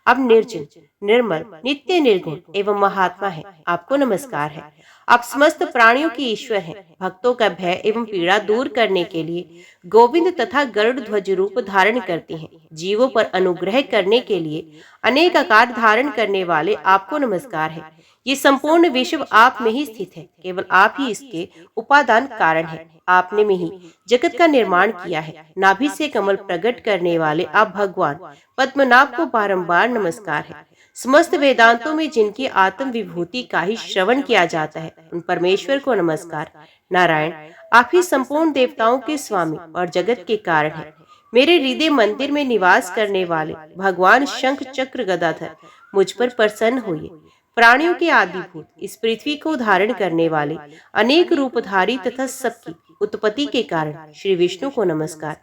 अब निर्जन, निर्मल, नित्य निर्गुण एवं महात्मा है, आपको नमस्कार है। आप समस्त प्राणियों के ईश्वर हैं। भक्तों का भय एवं पीड़ा दूर करने के लिए गोविंद तथा गरुड़ ध्वज रूप धारण करते हैं। जीवों पर अनुग्रह करने के लिए अनेक आकार धारण करने वाले आपको नमस्कार है। ये संपूर्ण विश्व आप में ही स्थित है। केवल आप ही इसके उपादान कारण है। आपने में ही जगत का निर्माण किया है। नाभि से कमल प्रकट करने वाले आप भगवान पद्मनाभ को बारंबार नमस्कार है। समस्त वेदांतों में जिनकी आत्म विभूति का ही श्रवण किया जाता है, उन परमेश्वर को नमस्कार। नारायण, आप ही संपूर्ण देवताओं के स्वामी और जगत के कारण हैं। मेरे हृदय मंदिर में निवास करने वाले भगवान शंख चक्र गदाधर मुझ पर प्रसन्न हुए। प्राणियों के आदिभूत इस पृथ्वी को धारण करने वाले अनेक रूपधारी तथा सबकी उत्पत्ति के कारण श्री विष्णु को नमस्कार।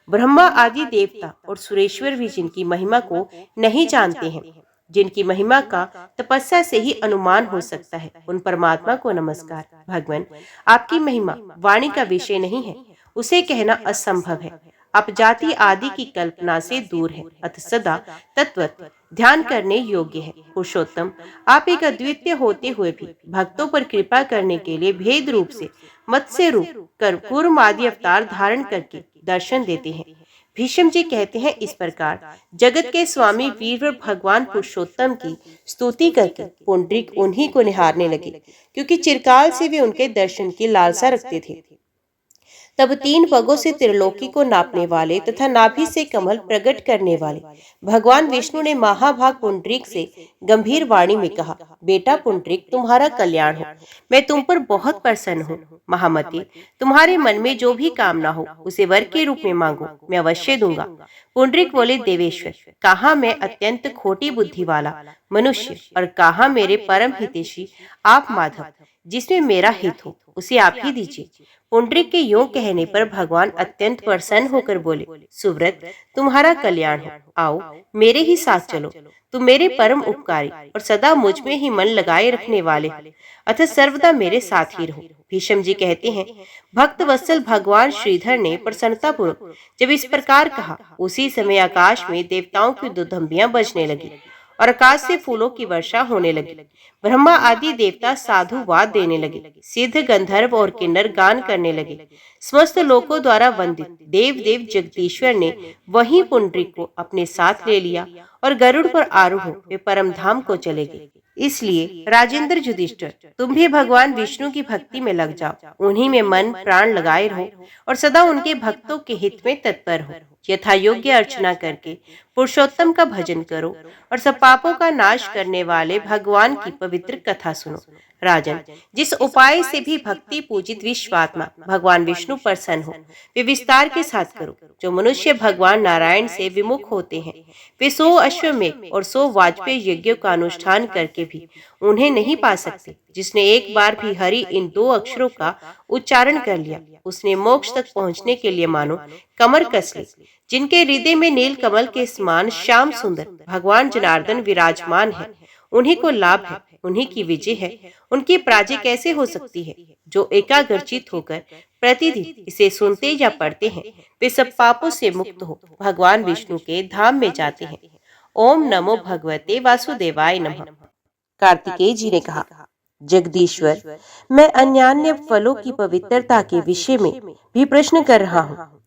ब्रह्मा आदि देवता और सुरेश्वर भी जिनकी महिमा को नहीं जानते हैं, जिनकी महिमा का तपस्या से ही अनुमान हो सकता है, उन परमात्मा को नमस्कार। भगवान, आपकी महिमा वाणी का विषय नहीं है, उसे कहना असंभव है। आप जाति आदि की कल्पना से दूर है, अतः सदा तत्वत ध्यान करने योग्य है। पुरुषोत्तम, आप एक अद्वितीय होते हुए भी भक्तों पर कृपा करने के लिए भेद रूप से मत्स्य रूप कर कूर्म आदि अवतार धारण करके दर्शन देते हैं। भीष्म जी कहते हैं, इस प्रकार जगत के स्वामी वीर भगवान पुरुषोत्तम की स्तुति करके पुंडरीक उन्हीं को निहारने लगे, क्योंकि चिरकाल से वे उनके दर्शन की लालसा रखते थे। तब 3 पगों से त्रिलोकी को नापने वाले तथा नाभि से कमल प्रकट करने वाले भगवान विष्णु ने महाभाग पुंडरीक से गंभीर वाणी में कहा, बेटा पुंडरीक, तुम्हारा कल्याण हो। मैं तुम पर बहुत प्रसन्न हूँ। महामती, तुम्हारे मन में जो भी कामना हो उसे वर के रूप में मांगो, मैं अवश्य दूंगा। पुंडरीक बोले, देवेश्वर, कहाँ मैं अत्यंत खोटी बुद्धि वाला मनुष्य और कहाँ मेरे परम हितैषी आप माधव, जिसमें मेरा हित हो उसे आप ही दीजिए। पुंडरीक के योग कहने पर भगवान अत्यंत प्रसन्न होकर बोले, सुव्रत, तुम्हारा कल्याण हो। आओ मेरे ही साथ चलो। तुम मेरे परम उपकारी और सदा मुझ में ही मन लगाए रखने वाले हो, अतः सर्वदा मेरे साथ ही रहो। भीष्म जी कहते हैं, भक्त वत्सल भगवान श्रीधर ने प्रसन्नता पूर्वक जब इस प्रकार कहा, उसी समय आकाश में देवताओं की दुधंबियां बजने लगी और आकाश से फूलों की वर्षा होने लगी। ब्रह्मा आदि देवता साधुवाद देने लगे। सिद्ध, गंधर्व और किन्नर गान करने लगे। समस्त लोकों द्वारा वंदित देव देव जगदीश्वर ने वहीं पुंडरीक को अपने साथ ले लिया और गरुड़ पर आरूढ़ वे परम धाम को चले गए। इसलिए राजेंद्र युधिष्ठिर, तुम भी भगवान विष्णु की भक्ति में लग जाओ, उन्हीं में मन प्राण लगाए रहो और सदा उनके भक्तों के हित में तत्पर हो। यथा योग्य अर्चना करके पुरुषोत्तम का भजन करो और सब पापों का नाश करने वाले भगवान की पवित्र कथा सुनो। राजन, जिस उपाय से भी भक्ति पूजित विश्वात्मा भगवान विष्णु प्रसन्न हो, वे विस्तार के साथ करो। जो मनुष्य भगवान नारायण से विमुख होते हैं, वे 100 अश्वमेध और 100 वाजपेयी यज्ञों का अनुष्ठान करके भी उन्हें नहीं पा सकते। जिसने एक बार भी हरि इन 2 अक्षरों का उच्चारण कर लिया, उसने मोक्ष तक पहुंचने के लिए मानो कमर कस ली। जिनके हृदय में नील कमल के समान श्याम सुंदर भगवान जनार्दन विराजमान है, उन्हीं को लाभ है, उन्हीं की विजय है। उनकी पराजय कैसे हो सकती है? जो एकाग्रचित होकर प्रतिदिन इसे सुनते या पढ़ते हैं, वे सब पापों से मुक्त हो भगवान विष्णु के धाम में जाते हैं। ओम नमो भगवते वासुदेवाय नमः। कार्तिकेय जी ने कहा, जगदीश्वर, मैं अन्यान्य फलों की पवित्रता के विषय में भी प्रश्न कर रहा हूँ।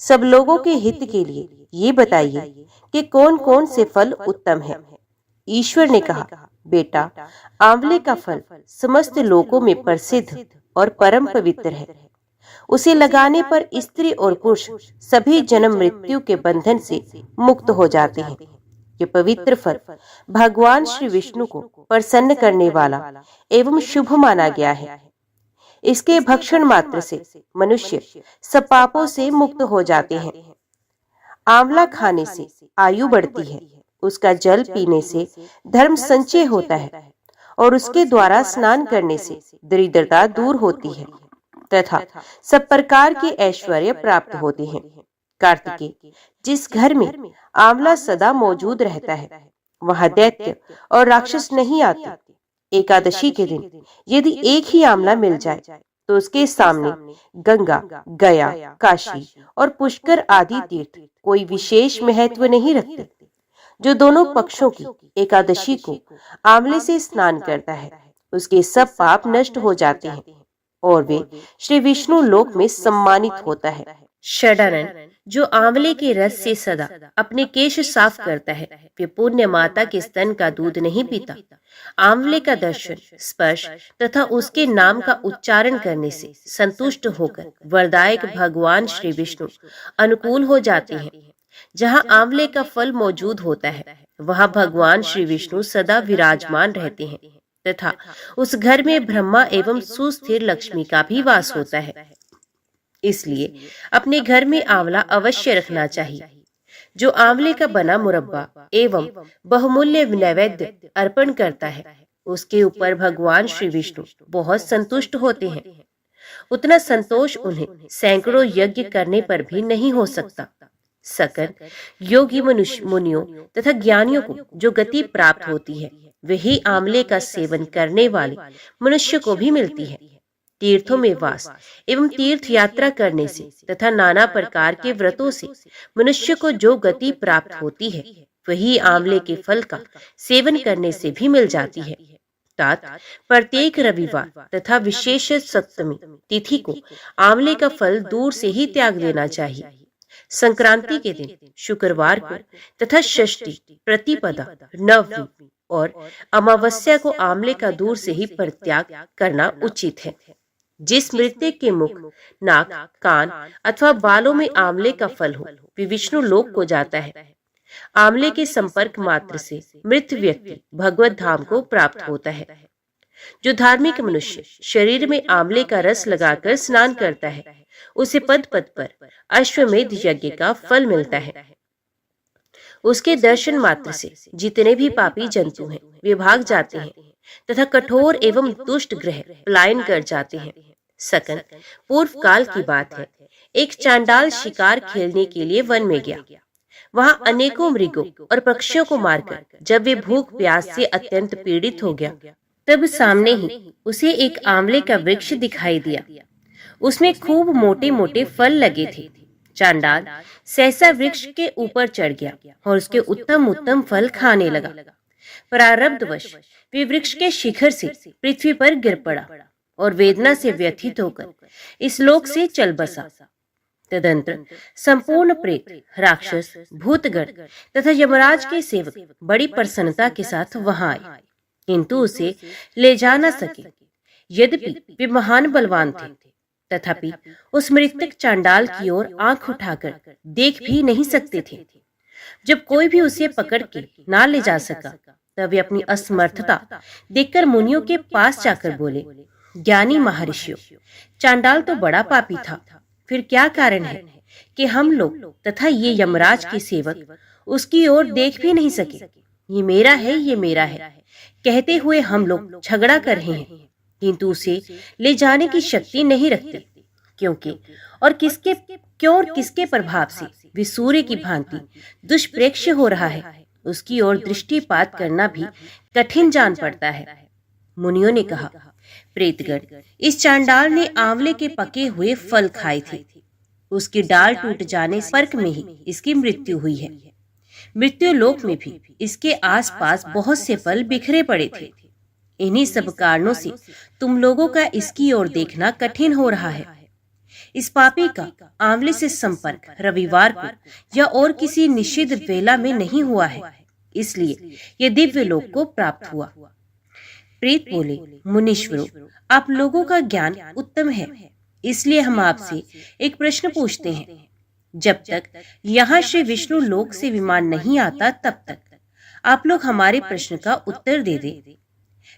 सब लोगों के हित के लिए ये बताइए कि कौन कौन से फल उत्तम है। ईश्वर ने कहा, बेटा, आंवले का फल समस्त लोगों में प्रसिद्ध और परम पवित्र है। उसे लगाने पर स्त्री और पुरुष सभी जन्म मृत्यु के बंधन से मुक्त हो जाते हैं। ये पवित्र फल भगवान श्री विष्णु को प्रसन्न करने वाला एवं शुभ माना गया है। इसके भक्षण मात्र से मनुष्य सब पापों से मुक्त हो जाते हैं। आंवला खाने से आयु बढ़ती है, उसका जल पीने से धर्म संचय होता है और उसके द्वारा स्नान करने से दरिद्रता दूर होती है तथा सब प्रकार के ऐश्वर्य प्राप्त होते हैं। कार्तिकेय, जिस घर में आंवला सदा मौजूद रहता है, वहां दैत्य और राक्षस नहीं आते। एकादशी के दिन यदि एक ही आंवला मिल जाए तो उसके सामने गंगा, गया, काशी और पुष्कर आदि तीर्थ कोई विशेष महत्व नहीं रखते। जो दोनों पक्षों की एकादशी को आंवले से स्नान करता है, उसके सब पाप नष्ट हो जाते हैं और वे श्री विष्णु लोक में सम्मानित होता है। षडानन, जो आंवले के रस से सदा अपने केश साफ करता है, वे पुण्य माता के स्तन का दूध नहीं पीता। आंवले का दर्शन, स्पर्श तथा उसके नाम का उच्चारण करने से संतुष्ट होकर वरदायक भगवान श्री विष्णु अनुकूल हो जाते हैं। जहाँ आंवले का फल मौजूद होता है, वहाँ भगवान श्री विष्णु सदा विराजमान रहते हैं तथा उस घर में ब्रह्मा एवं सुस्थिर लक्ष्मी का भी वास होता है। इसलिए अपने घर में आंवला अवश्य रखना चाहिए। जो आंवले का बना मुरब्बा एवं बहुमूल्य नैवेद्य अर्पण करता है, उसके ऊपर भगवान श्री विष्णु बहुत संतुष्ट होते हैं। उतना संतोष उन्हें सैकड़ों यज्ञ करने पर भी नहीं हो सकता। सकल योगी मनुष्य, मुनियों तथा ज्ञानियों को जो गति प्राप्त होती है, वही आंवले का सेवन करने वाले मनुष्य को भी मिलती है। तीर्थों में वास एवं तीर्थ यात्रा करने से तथा नाना प्रकार के व्रतों से मनुष्य को जो गति प्राप्त होती है, वही आंवले के फल का सेवन करने से भी मिल जाती है। तात प्रत्येक रविवार तथा विशेष सप्तमी तिथि को आंवले का फल दूर से ही त्याग देना चाहिए। संक्रांति के दिन, शुक्रवार को तथा षष्ठी, प्रतिपदा, नवमी और अमावस्या को आंवले का दूर से ही परित्याग करना उचित है। जिस मृतक के मुख, नाक, कान अथवा बालों में आंवले का फल हो, वे विष्णु लोक को जाता है। आंवले के संपर्क मात्र से मृत व्यक्ति भगवत धाम को प्राप्त होता है। जो धार्मिक मनुष्य शरीर में आंवले का रस लगाकर स्नान करता है, उसे पद पद पर अश्वमेध यज्ञ का फल मिलता है। उसके दर्शन मात्र से जितने भी पापी जंतु हैं, वे भाग जाते हैं तथा कठोर एवं दुष्ट ग्रह पलायन कर जाते हैं। सकन पूर्व काल की बात है। एक चांडाल शिकार खेलने के लिए वन में गया। वहां अनेकों मृगों और पक्षियों को मारकर जब वे भूख प्यास से अत्यंत पीड़ित हो गया, तब सामने ही उसे एक आंवले का वृक्ष दिखाई दिया। उसमें खूब मोटे मोटे फल लगे थे। चांडाल सहसा वृक्ष के ऊपर चढ़ गया और उसके उत्तम उत्तम फल खाने लगा। प्रारब्धवश वे वृक्ष के शिखर से पृथ्वी पर गिर पड़ा और वेदना से व्यथित होकर इस लोक से चल बसा। तदंतर संपूर्ण प्रेत, राक्षस, भूतगण तथा यमराज के सेवक बड़ी प्रसन्नता के साथ वहां आए। किंतु उसे ले जा न सके। यद्यपि वे महान बलवान थे, तथापि उस मृतक चांडाल की ओर आंख उठाकर देख भी नहीं सकते थे। जब कोई भी उसे पकड़ के ना ले जा सका, तब वे अपनी असमर्थता देखकर मुनियों के पास जाकर बोले, ज्ञानी महर्षियों, चांडाल तो बड़ा पापी था, फिर क्या कारण है कि हम लोग तथा ये यमराज के सेवक उसकी ओर देख भी नहीं सके। ये मेरा है, ये मेरा है कहते हुए हम लोग झगड़ा कर रहे हैं, किंतु उसे ले जाने की शक्ति नहीं रखते, क्योंकि और किसके प्रभाव से वे सूर्य की भांति दुष्प्रेक्ष्य हो रहा है, उसकी ओर दृष्टिपात करना भी कठिन जान पड़ता है। मुनियों ने कहा, प्रेतगण, इस चांडाल ने आंवले के पके हुए फल खाए थे, उसकी डाल टूट जाने स्पर्क में ही इसकी मृत्यु हुई है। मृत्यु लोक में भी इसके आसपास बहुत से फल बिखरे पड़े थे। इन्हीं सब कारणों से तुम लोगों का इसकी ओर देखना कठिन हो रहा है। इस पापी का आंवले से संपर्क रविवार को या और किसी निषिद्ध वेला में नहीं हुआ है, इसलिए ये दिव्य लोक को प्राप्त हुआ। प्रेत बोले, मुनीश्वरों, आप लोगों का ज्ञान उत्तम है, इसलिए हम आपसे एक प्रश्न पूछते हैं। जब तक यहाँ श्री विष्णु लोक से विमान नहीं आता, तब तक आप लोग हमारे प्रश्न का उत्तर दे दें।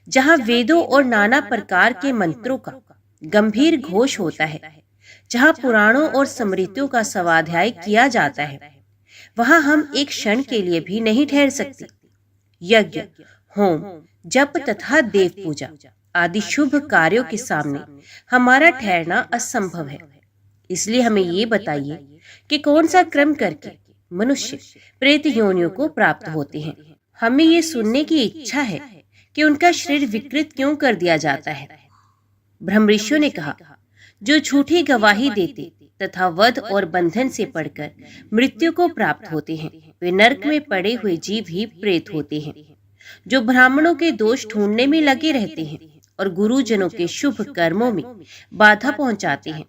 जहाँ वेदों और नाना प्रकार के मंत्रों का गंभीर घोष होता है, जहाँ पुराणों और स्मृतियों का स्वाध्याय किया जाता है, वहाँ हम एक क्षण के लिए भी नहीं ठहर सकते। यज्ञ, होम, जप तथा देव पूजा आदि शुभ कार्यों के सामने हमारा ठहरना असंभव है। इसलिए हमें ये बताइए कि कौन सा क्रम करके मनुष्य प्रेत योनियों को प्राप्त होते हैं। हमें ये सुनने की इच्छा है कि उनका शरीर विकृत क्यों कर दिया जाता है। ब्रह्मऋषियों ने कहा, जो झूठी गवाही देते तथा वध और बंधन से पड़कर मृत्यु को प्राप्त होते हैं, वे नरक में पड़े हुए जीव ही प्रेत होते हैं। जो ब्राह्मणों के दोष ढूंढने में लगे रहते हैं और गुरुजनों के शुभ कर्मों में बाधा पहुंचाते हैं,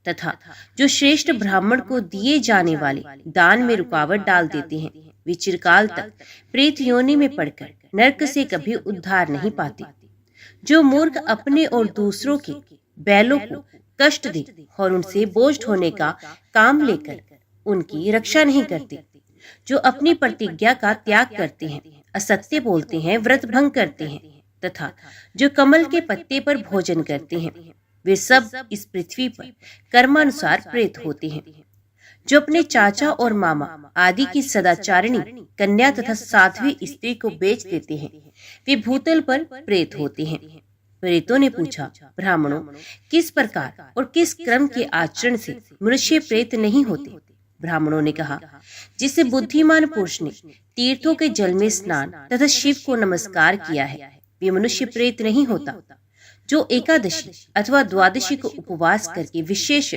तथा जो श्रेष्ठ ब्राह्मण को दिए जाने वाले दान में रुकावट डाल देते हैं, वे चिरकाल तक प्रेत योनि में पड़कर नरक से कभी उद्धार नहीं पाते। जो मूर्ख अपने और दूसरों के बैलों को कष्ट दे और उनसे बोझ ढोने का काम लेकर उनकी रक्षा नहीं करते, जो अपनी प्रतिज्ञा का त्याग करते हैं, असत्य बोलते हैं, व्रत भंग करते हैं, तथा जो कमल के पत्ते पर भोजन करते हैं, वे सब इस पृथ्वी पर कर्मानुसार प्रेत होते हैं। जो अपने चाचा और मामा आदि की सदाचारिणी कन्या तथा साध्वी स्त्री को बेच देते हैं, वे भूतल पर प्रेत होते हैं। प्रेतों ने पूछा, ब्राह्मणों, किस प्रकार और किस क्रम के आचरण से मनुष्य प्रेत नहीं होते। ब्राह्मणों ने कहा, जिसे बुद्धिमान पुरुष ने तीर्थों के जल में स्नान तथा शिव को नमस्कार किया है, वे मनुष्य प्रेत नहीं होता। जो एकादशी अथवा द्वादशी को उपवास करके विशेष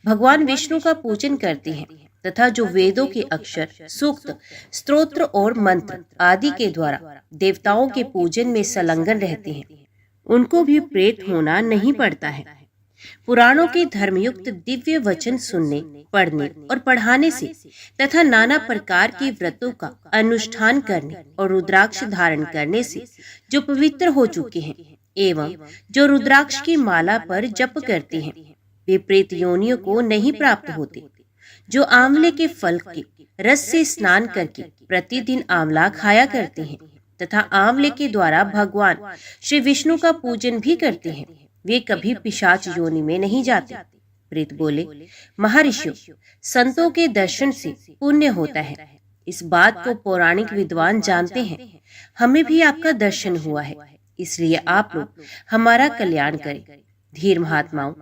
भगवान विष्णु का पूजन करते हैं, तथा जो वेदों के अक्षर, सूक्त, स्तोत्र और मंत्र आदि के द्वारा देवताओं के पूजन में संलग्न रहते हैं, उनको भी प्रेत होना नहीं पड़ता है। पुराणों के धर्मयुक्त दिव्य वचन सुनने, पढ़ने और पढ़ाने से तथा नाना प्रकार के व्रतों का अनुष्ठान करने और रुद्राक्ष धारण करने से जो पवित्र हो चुके हैं एवं जो रुद्राक्ष की माला पर जप करते हैं, वे प्रेत योनियों को नहीं प्राप्त होते। जो आंवले के फल के रस से स्नान करके प्रतिदिन आंवला खाया करते हैं तथा आंवले के द्वारा भगवान श्री विष्णु का पूजन भी करते हैं, वे कभी पिशाच योनि में नहीं जाते। प्रेत बोले, महर्षियों, संतों के दर्शन से पुण्य होता है, इस बात को पौराणिक विद्वान जानते हैं। हमें भी आपका दर्शन हुआ है, इसलिए आप लोग हमारा कल्याण करें। धीर महात्माओं,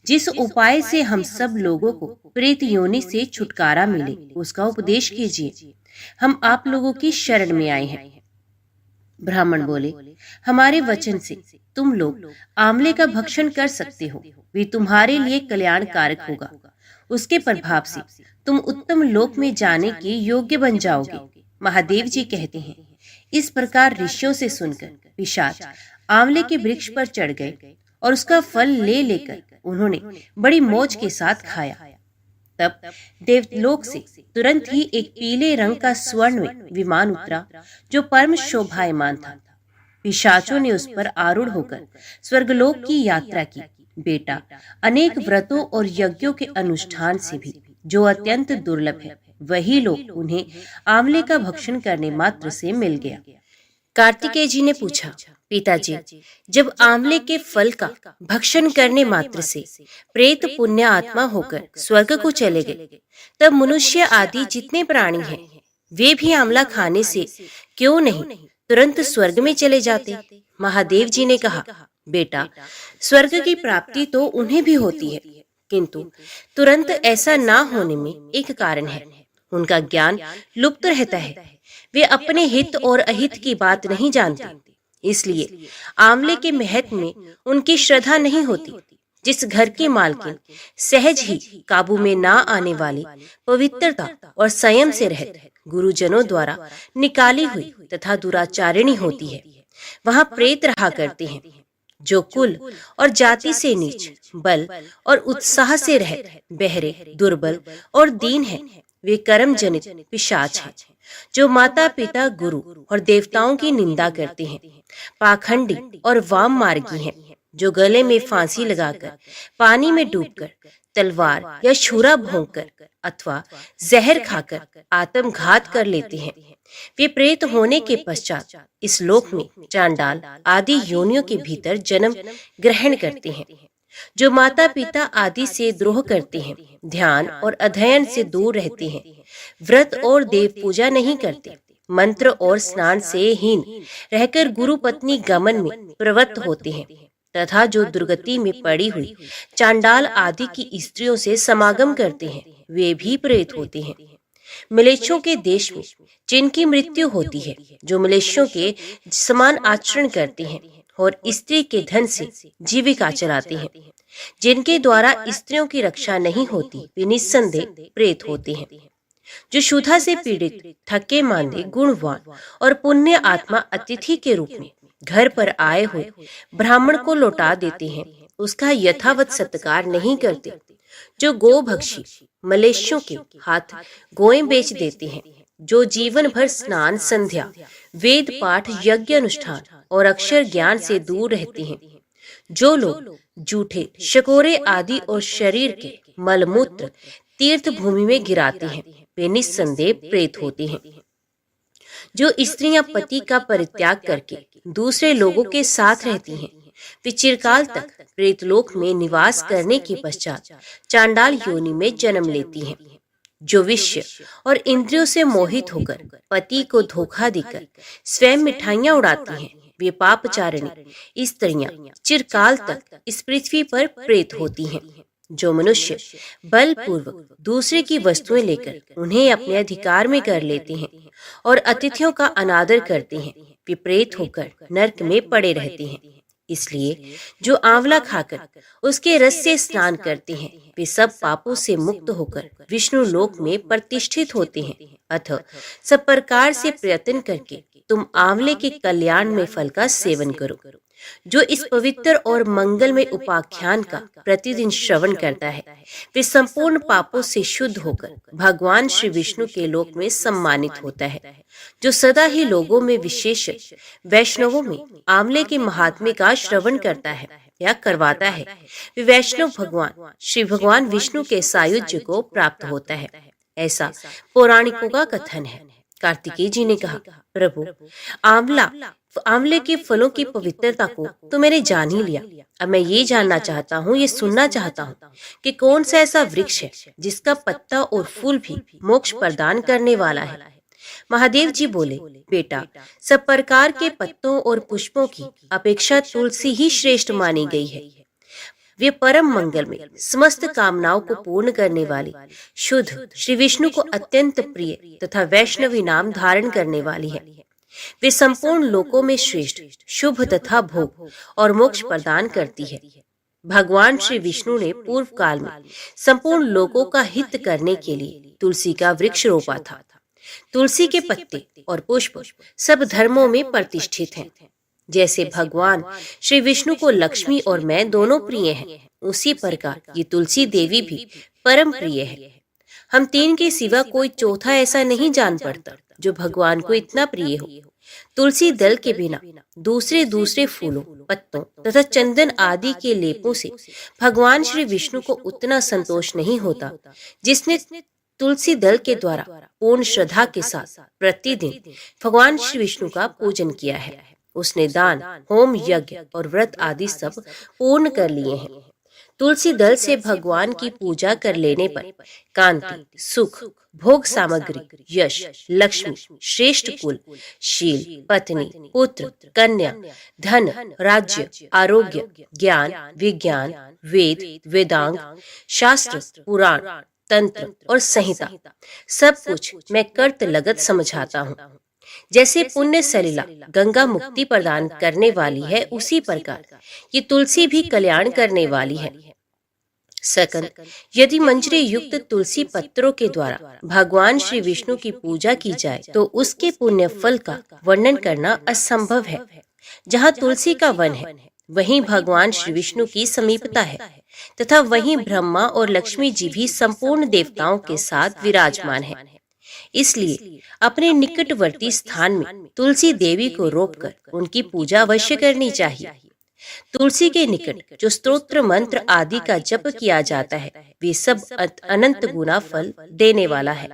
जिस उपाय से हम सब लोगों को प्रेत योनि से छुटकारा मिले, उसका उपदेश कीजिए। हम आप लोगों की शरण में आए हैं। ब्राह्मण बोले, हमारे वचन से तुम लोग आंवले का भक्षण कर सकते हो, वे तुम्हारे लिए कल्याणकारक होगा। उसके प्रभाव से तुम उत्तम लोक में जाने के योग्य बन जाओगे। महादेव जी कहते हैं, इस प्रकार ऋषियों से सुनकर पिशाच आंवले के वृक्ष पर चढ़ गए और उसका फल ले लेकर उन्होंने बड़ी मौज के साथ खाया। तब देवलोक से तुरंत ही एक पीले रंग का स्वर्ण में विमान उतरा, जो परम शोभायमान था। पिशाचों ने उस पर आरूढ़ होकर स्वर्गलोक की यात्रा की। बेटा, अनेक व्रतों और यज्ञों के अनुष्ठान से भी जो अत्यंत दुर्लभ है, वही लोग उन्हें आंवले का भक्षण करने मात्र से मिल गया। कार्तिकेय जी ने पूछा, पिताजी, जब आंवले के फल का भक्षण करने मात्र से प्रेत पुण्य आत्मा होकर स्वर्ग को चले गए, तब मनुष्य आदि जितने प्राणी हैं, वे भी आंवला खाने से क्यों नहीं तुरंत स्वर्ग में चले जाते? महादेव जी ने कहा, बेटा, स्वर्ग की प्राप्ति तो उन्हें भी होती है, किंतु तुरंत ऐसा ना होने में एक कारण है। उनका ज्ञान लुप्त रहता है। वे अपने हित और अहित की बात नहीं जानते, इसलिए आंवले के महत्व में उनकी श्रद्धा नहीं होती। जिस घर की मालकिन सहज ही काबू में ना आने वाली पवित्रता और संयम से रहकर गुरुजनों द्वारा निकाली हुई तथा दुराचारिणी होती है, वहां प्रेत रहा करते हैं। जो कुल और जाति से नीच, बल और उत्साह से रहित, बहरे, दुर्बल और दीन है, वे कर्म जनित पिशाच हैं। जो माता पिता, गुरु और देवताओं की निंदा करते हैं, पाखंडी और वाम मार्गी हैं। जो गले में फांसी लगाकर, पानी में डूबकर, तलवार या छुरा भोंककर अथवा जहर खाकर आत्मघात कर लेते हैं, वे प्रेत होने के पश्चात इस लोक में चांडाल आदि योनियों के भीतर जन्म ग्रहण करते हैं। जो माता पिता आदि से द्रोह करते हैं, ध्यान और अध्ययन से दूर रहते हैं, व्रत और देव पूजा नहीं करते, मंत्र और स्नान से हीन रहकर गुरु पत्नी गमन में प्रवृत्त होते हैं, तथा जो दुर्गति में पड़ी हुई चांडाल आदि की स्त्रियों से समागम करते हैं, वे भी प्रेत होते हैं। मलेच्छों के देश में जिनकी मृत्यु होती है, जो मलेच्छों के समान आचरण करते हैं और स्त्री के धन से जीविका चलाते हैं, जिनके द्वारा स्त्रियों की रक्षा नहीं होती, वे निस्संदेह प्रेत होते हैं। जो क्षुधा से पीड़ित, थके मांदे, गुणवान और पुण्य आत्मा अतिथि के रूप में घर पर आए हुए ब्राह्मण को लौटा देते हैं, उसका यथावत सत्कार नहीं करते। जो गोभक्षी मलेच्छों के हाथ गोएं बेच देते हैं, जो जीवन भर स्नान, संध्या, वेद पाठ, यज्ञ अनुष्ठान और अक्षर ज्ञान से दूर रहते हैं, जो लोग जूठे, शकोरे आदि और शरीर के मलमूत्र तीर्थ भूमि में गिराते हैं, वे निस्संदेह प्रेत होते हैं। जो स्त्रियां पति का परित्याग करके दूसरे लोगों के साथ रहती हैं, वे चिरकाल तक प्रेतलोक में निवास करने के पश्चात चांडाल योनि में जन्म लेती हैं। जो विषय और इंद्रियों से मोहित होकर पति को धोखा देकर स्वयं मिठाइयां उड़ाती हैं, वे पापचारिणी स्त्रियां चिरकाल तक इस पृथ्वी पर प्रेत होती हैं। जो मनुष्य बलपूर्वक दूसरे की वस्तुएं लेकर उन्हें अपने अधिकार में कर लेते हैं और अतिथियों का अनादर करते हैं, वे प्रेत होकर नरक में पड़े रहते हैं। इसलिए जो आंवला खाकर उसके रस से स्नान करते हैं, वे सब पापों से मुक्त होकर विष्णु लोक में प्रतिष्ठित होते हैं। अतः सब प्रकार से प्रयत्न करके तुम आंवले के कल्याण में फल का सेवन करो। जो इस पवित्र और मंगलमय उपाख्यान का प्रतिदिन श्रवण करता है, वे संपूर्ण पापों से शुद्ध होकर भगवान श्री विष्णु के लोक में सम्मानित होता है। जो सदा ही लोगों में, विशेष वैष्णवों में आंवले के महात्म्य का श्रवण करता है या करवाता है, वे वैष्णव भगवान श्री भगवान विष्णु के सायुज्य को प्राप्त होता है, ऐसा पौराणिकों का कथन है। कार्तिकेय जी ने कहा, प्रभु, आंवले के फलों की पवित्रता को तो मैंने जान ही लिया। अब मैं ये जानना चाहता हूँ, ये सुनना चाहता हूँ कि कौन सा ऐसा वृक्ष है जिसका पत्ता और फूल भी मोक्ष प्रदान करने वाला है। महादेव जी बोले, बेटा, सब प्रकार के पत्तों और पुष्पों की अपेक्षा तुलसी ही श्रेष्ठ मानी गई है। वे परम मंगल में समस्त कामनाओं को पूर्ण करने वाली, शुद्ध, श्री विष्णु को अत्यंत प्रिय तथा वैष्णवी नाम धारण करने वाली है। वे संपूर्ण लोकों में श्रेष्ठ, शुभ तथा भोग और मोक्ष प्रदान करती है। भगवान श्री विष्णु ने पूर्व काल में संपूर्ण लोकों का हित करने के लिए तुलसी का वृक्ष रोपा था। तुलसी के पत्ते और पुष्प सब धर्मों में प्रतिष्ठित हैं। जैसे भगवान श्री विष्णु को लक्ष्मी और मैं दोनों प्रिय हैं, उसी प्रकार ये तुलसी देवी भी परम प्रिय है। हम तीन के सिवा कोई चौथा ऐसा नहीं जान पड़ता जो भगवान को इतना प्रिय हो। तुलसी दल के बिना दूसरे दूसरे फूलों, पत्तों तथा चंदन आदि के लेपों से भगवान श्री विष्णु को उतना संतोष नहीं होता जिसने तुलसी दल के द्वारा पूर्ण श्रद्धा के साथ प्रतिदिन भगवान श्री विष्णु का पूजन किया है। उसने दान, होम, यज्ञ और व्रत आदि सब पूर्ण कर लिए हैं। तुलसी दल से भगवान की पूजा कर लेने पर कांति, सुख, भोग सामग्री, यश, लक्ष्मी, श्रेष्ठ कुल, शील, पत्नी, पुत्र, कन्या, धन, राज्य, आरोग्य, ज्ञान, विज्ञान, वेद, वेदांग, शास्त्र, पुराण, तंत्र और संहिता सब कुछ मैं कर्त लगत समझाता हूँ। जैसे पुण्य सलिला गंगा मुक्ति प्रदान करने वाली है, उसी प्रकार ये तुलसी भी कल्याण करने वाली है। सकल यदि मंजरी युक्त तुलसी पत्रों के द्वारा भगवान श्री विष्णु की पूजा की जाए तो उसके पुण्य फल का वर्णन करना असंभव है। जहाँ तुलसी का वन है वहीं भगवान श्री विष्णु की समीपता है तथा वहीं ब्रह्मा और लक्ष्मी जी भी संपूर्ण देवताओं के साथ विराजमान है। इसलिए अपने निकटवर्ती स्थान में तुलसी देवी को रोककर उनकी पूजा अवश्य करनी चाहिए। तुलसी के निकट जो स्तोत्र मंत्र आदि का जप किया जाता है वे सब अनंत गुना फल देने वाला है।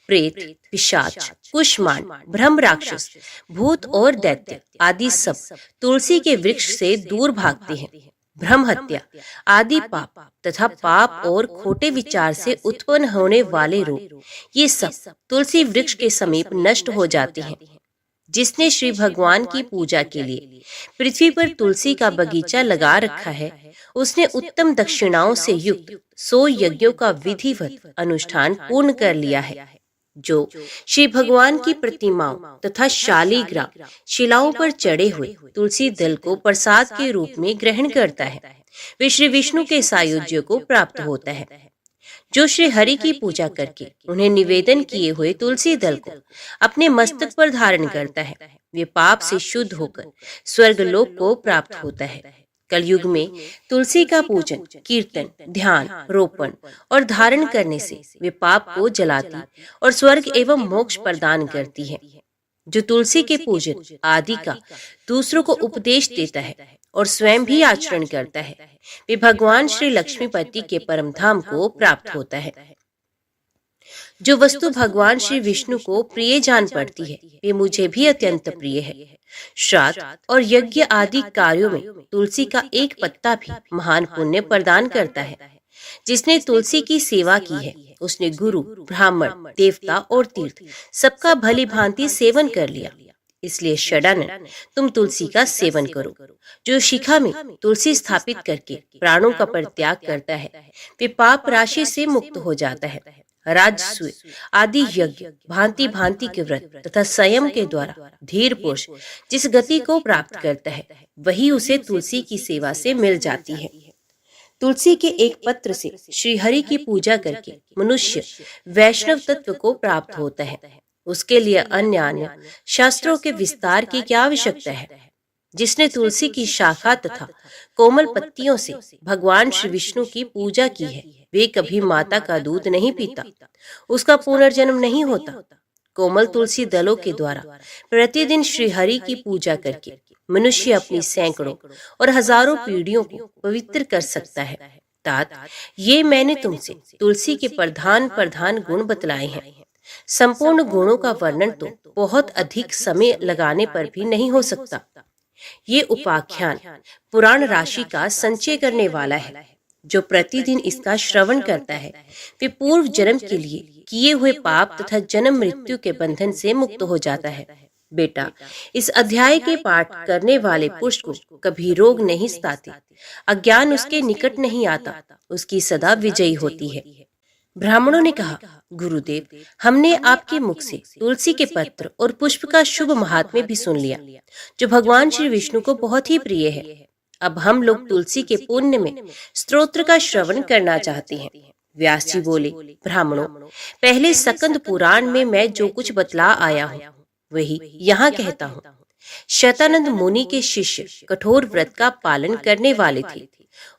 प्रेत, पिशाच, कुष्मांड, ब्रह्म राक्षस, भूत और दैत्य आदि सब तुलसी के वृक्ष से दूर भागते हैं। ब्रह्म हत्या आदि पाप तथा पाप और खोटे विचार से उत्पन्न होने वाले रोग ये सब तुलसी वृक्ष के समीप नष्ट हो जाते हैं। जिसने श्री भगवान की पूजा के लिए पृथ्वी पर तुलसी का बगीचा लगा रखा है उसने उत्तम दक्षिणाओं से युक्त 100 यज्ञों का विधिवत अनुष्ठान पूर्ण कर लिया है। जो श्री भगवान की प्रतिमाओं तथा शालिग्राम शिलाओं पर चढ़े हुए तुलसी दल को प्रसाद के रूप में ग्रहण करता है वे श्री विष्णु के सायुज्य को प्राप्त होता है। जो श्री हरि की पूजा करके उन्हें निवेदन किए हुए तुलसी दल को अपने मस्तक पर धारण करता है वे पाप से शुद्ध होकर स्वर्गलोक को प्राप्त होता है। कलयुग में तुलसी का पूजन, कीर्तन, ध्यान, रोपण और धारण करने से वे पाप को जलाती और स्वर्ग एवं मोक्ष प्रदान करती है। जो तुलसी के पूजन आदि का दूसरों को उपदेश देता है और स्वयं भी आचरण करता है वे भगवान श्री लक्ष्मीपति के परम धाम को प्राप्त होता है। जो वस्तु भगवान श्री विष्णु को प्रिय जान पड़ती है वे मुझे भी अत्यंत प्रिय है। श्राद्ध और यज्ञ आदि कार्यों में तुलसी का एक पत्ता भी महान पुण्य प्रदान करता है। जिसने तुलसी की सेवा की है उसने गुरु, ब्राह्मण, देवता और तीर्थ सबका भली भांति सेवन कर लिया। इसलिए षडानन तुम तुलसी का सेवन करो। जो शिखा में तुलसी स्थापित करके प्राणों का परित्याग करता है वे पाप राशि से मुक्त हो जाता है। राजसूय आदि यज्ञ, भांति भांति के व्रत तथा संयम के द्वारा धीर पुरुष जिस गति को प्राप्त करता है वही उसे तुलसी की सेवा से मिल जाती है। तुलसी के एक पत्र से श्री हरि की पूजा करके मनुष्य वैष्णव तत्व को प्राप्त होता है। उसके लिए अन्य शास्त्रों के विस्तार की क्या आवश्यकता है। जिसने तुलसी की शाखा तथा कोमल पत्तियों से भगवान श्री विष्णु की पूजा की है वे कभी माता का दूध नहीं पीता, उसका पुनर्जन्म नहीं होता। कोमल तुलसी दलों के द्वारा प्रतिदिन श्री हरि की पूजा करके मनुष्य अपनी सैकड़ों और हजारों पीढ़ियों को पवित्र कर सकता है। तात ये मैंने तुमसे तुलसी के प्रधान गुण बतलाए हैं। संपूर्ण गुणों का वर्णन तो बहुत अधिक समय लगाने पर भी नहीं हो सकता। ये उपाख्यान पुराण राशि का संचय करने वाला है। जो प्रतिदिन इसका श्रवण करता है वे पूर्व जन्म के लिए किए हुए पाप तथा जन्म मृत्यु के बंधन से मुक्त हो जाता है। बेटा, इस अध्याय के पाठ करने वाले पुरुष को कभी रोग नहीं सताते, अज्ञान उसके निकट नहीं आता, उसकी सदा विजयी होती है। ब्राह्मणों ने कहा, गुरुदेव, हमने आपके मुख से तुलसी के पत्र और पुष्प का शुभ महात्म्य भी सुन लिया, जो भगवान श्री विष्णु को बहुत ही प्रिय है। अब हम लोग तुलसी के पुण्य में स्तोत्र का श्रवण करना चाहते हैं। व्यास जी बोले, ब्राह्मणों, पहले सकंद पुराण में मैं जो कुछ बतला आया हूँ वही यहाँ कहता हूँ। शतानंद मुनि के शिष्य कठोर व्रत का पालन करने वाले थे।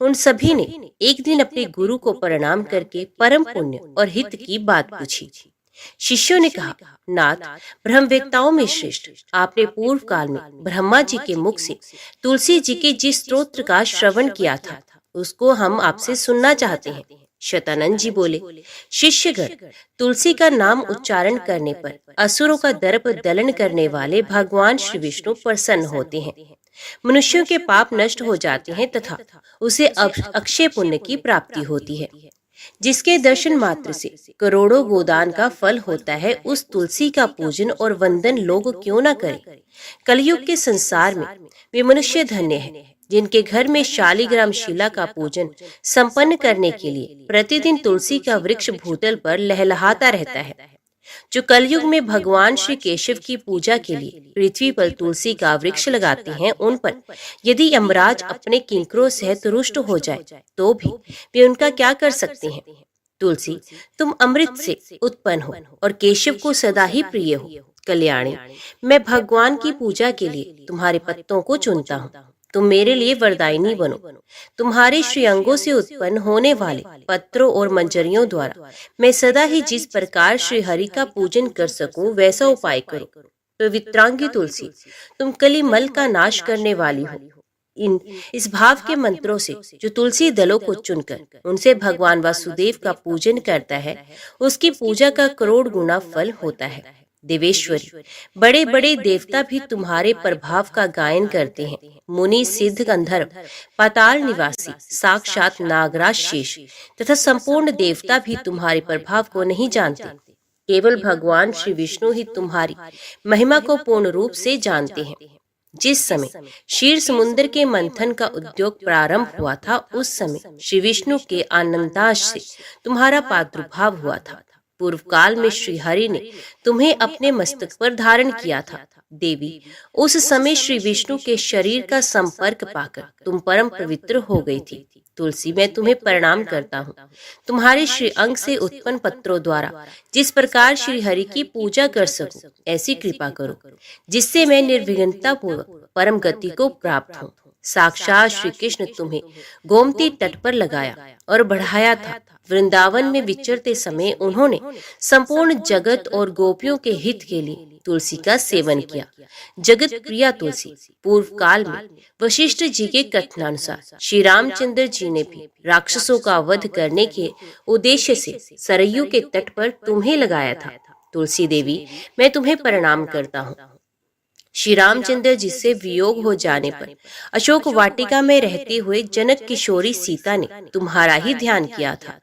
उन सभी ने एक दिन अपने गुरु को प्रणाम करके परम पुण्य और हित की बात पूछी। शिष्यों ने कहा, नाथ, ब्रह्मवेत्ताओं में श्रेष्ठ, आपने पूर्व काल में ब्रह्मा जी के मुख से तुलसी जी के जिस स्तोत्र का श्रवण किया था उसको हम आपसे सुनना चाहते हैं। शतानंद जी बोले, शिष्यगण, तुलसी का नाम उच्चारण करने पर असुरों का दर्प दलन करने वाले भगवान श्री विष्णु प्रसन्न होते हैं। मनुष्यों के पाप नष्ट हो जाते हैं तथा उसे अक्षय पुण्य की प्राप्ति होती है। जिसके दर्शन मात्र से करोड़ों गोदान का फल होता है, उस तुलसी का पूजन और वंदन लोग क्यों न करें। कलयुग के संसार में वे मनुष्य धन्य हैं जिनके घर में शालिग्राम शिला का पूजन संपन्न करने के लिए प्रतिदिन तुलसी का वृक्ष भूतल पर लहलहाता रहता है। जो कलयुग में भगवान श्री केशव की पूजा के लिए पृथ्वी पर तुलसी का वृक्ष लगाते हैं, उन पर यदि यमराज अपने किंकरों सहित रुष्ट हो जाए तो भी वे उनका क्या कर सकते हैं। तुलसी, तुम अमृत से उत्पन्न हो और केशव को सदा ही प्रिय हो। कल्याणी, मैं भगवान की पूजा के लिए तुम्हारे पत्तों को चुनता हूँ। तुम मेरे लिए वरदायिनी बनो। तुम्हारे श्रीअंगों से उत्पन्न होने वाले पत्रों और मंजरियों द्वारा मैं सदा ही जिस प्रकार श्री हरि का पूजन कर सकूं वैसा उपाय करो। पवित्रांगी तुलसी, तुम कली मल का नाश करने वाली हो। इस भाव के मंत्रों से जो तुलसी दलों को चुनकर उनसे भगवान वासुदेव का पूजन करता है, उसकी पूजा का करोड़ गुना फल होता है। देवेश्वरी, बड़े बड़े देवता भी तुम्हारे प्रभाव का गायन करते हैं। मुनि, सिद्ध, गंधर्व, पाताल निवासी, साक्षात नागराज शेष तथा संपूर्ण देवता भी तुम्हारे प्रभाव को नहीं जानते। केवल भगवान श्री विष्णु ही तुम्हारी महिमा को पूर्ण रूप से जानते हैं। जिस समय क्षीर समुद्र के मंथन का उद्योग प्रारंभ हुआ था, उस समय श्री विष्णु के आनंदाश से तुम्हारा प्रादुर्भाव हुआ था। पूर्व काल में श्री हरि ने तुम्हें अपने मस्तक पर धारण किया था। देवी, उस समय श्री विष्णु के शरीर का संपर्क पाकर तुम परम पवित्र हो गई थी। तुलसी, मैं तुम्हें प्रणाम करता हूँ। तुम्हारे श्री अंग से उत्पन्न पत्रों द्वारा जिस प्रकार श्री हरि की पूजा कर सकूं, ऐसी कृपा करो जिससे मैं निर्विघ्नता पूर्वक परम गति को प्राप्त हूँ। साक्षात श्री कृष्ण तुम्हें गोमती तट पर लगाया और बढ़ाया था। वृंदावन में विचरते समय उन्होंने संपूर्ण जगत और गोपियों के हित के लिए तुलसी का सेवन किया। जगत प्रिया तुलसी, पूर्व काल में वशिष्ठ जी के कथनानुसार श्री रामचंद्र जी ने भी राक्षसों का वध करने के उद्देश्य से सरयू के तट पर तुम्हें लगाया था। तुलसी देवी, मैं तुम्हें प्रणाम करता हूँ। श्री रामचंद्र जी से वियोग हो जाने पर अशोक वाटिका में रहते हुए जनक किशोरी सीता ने तुम्हारा ही ध्यान किया था,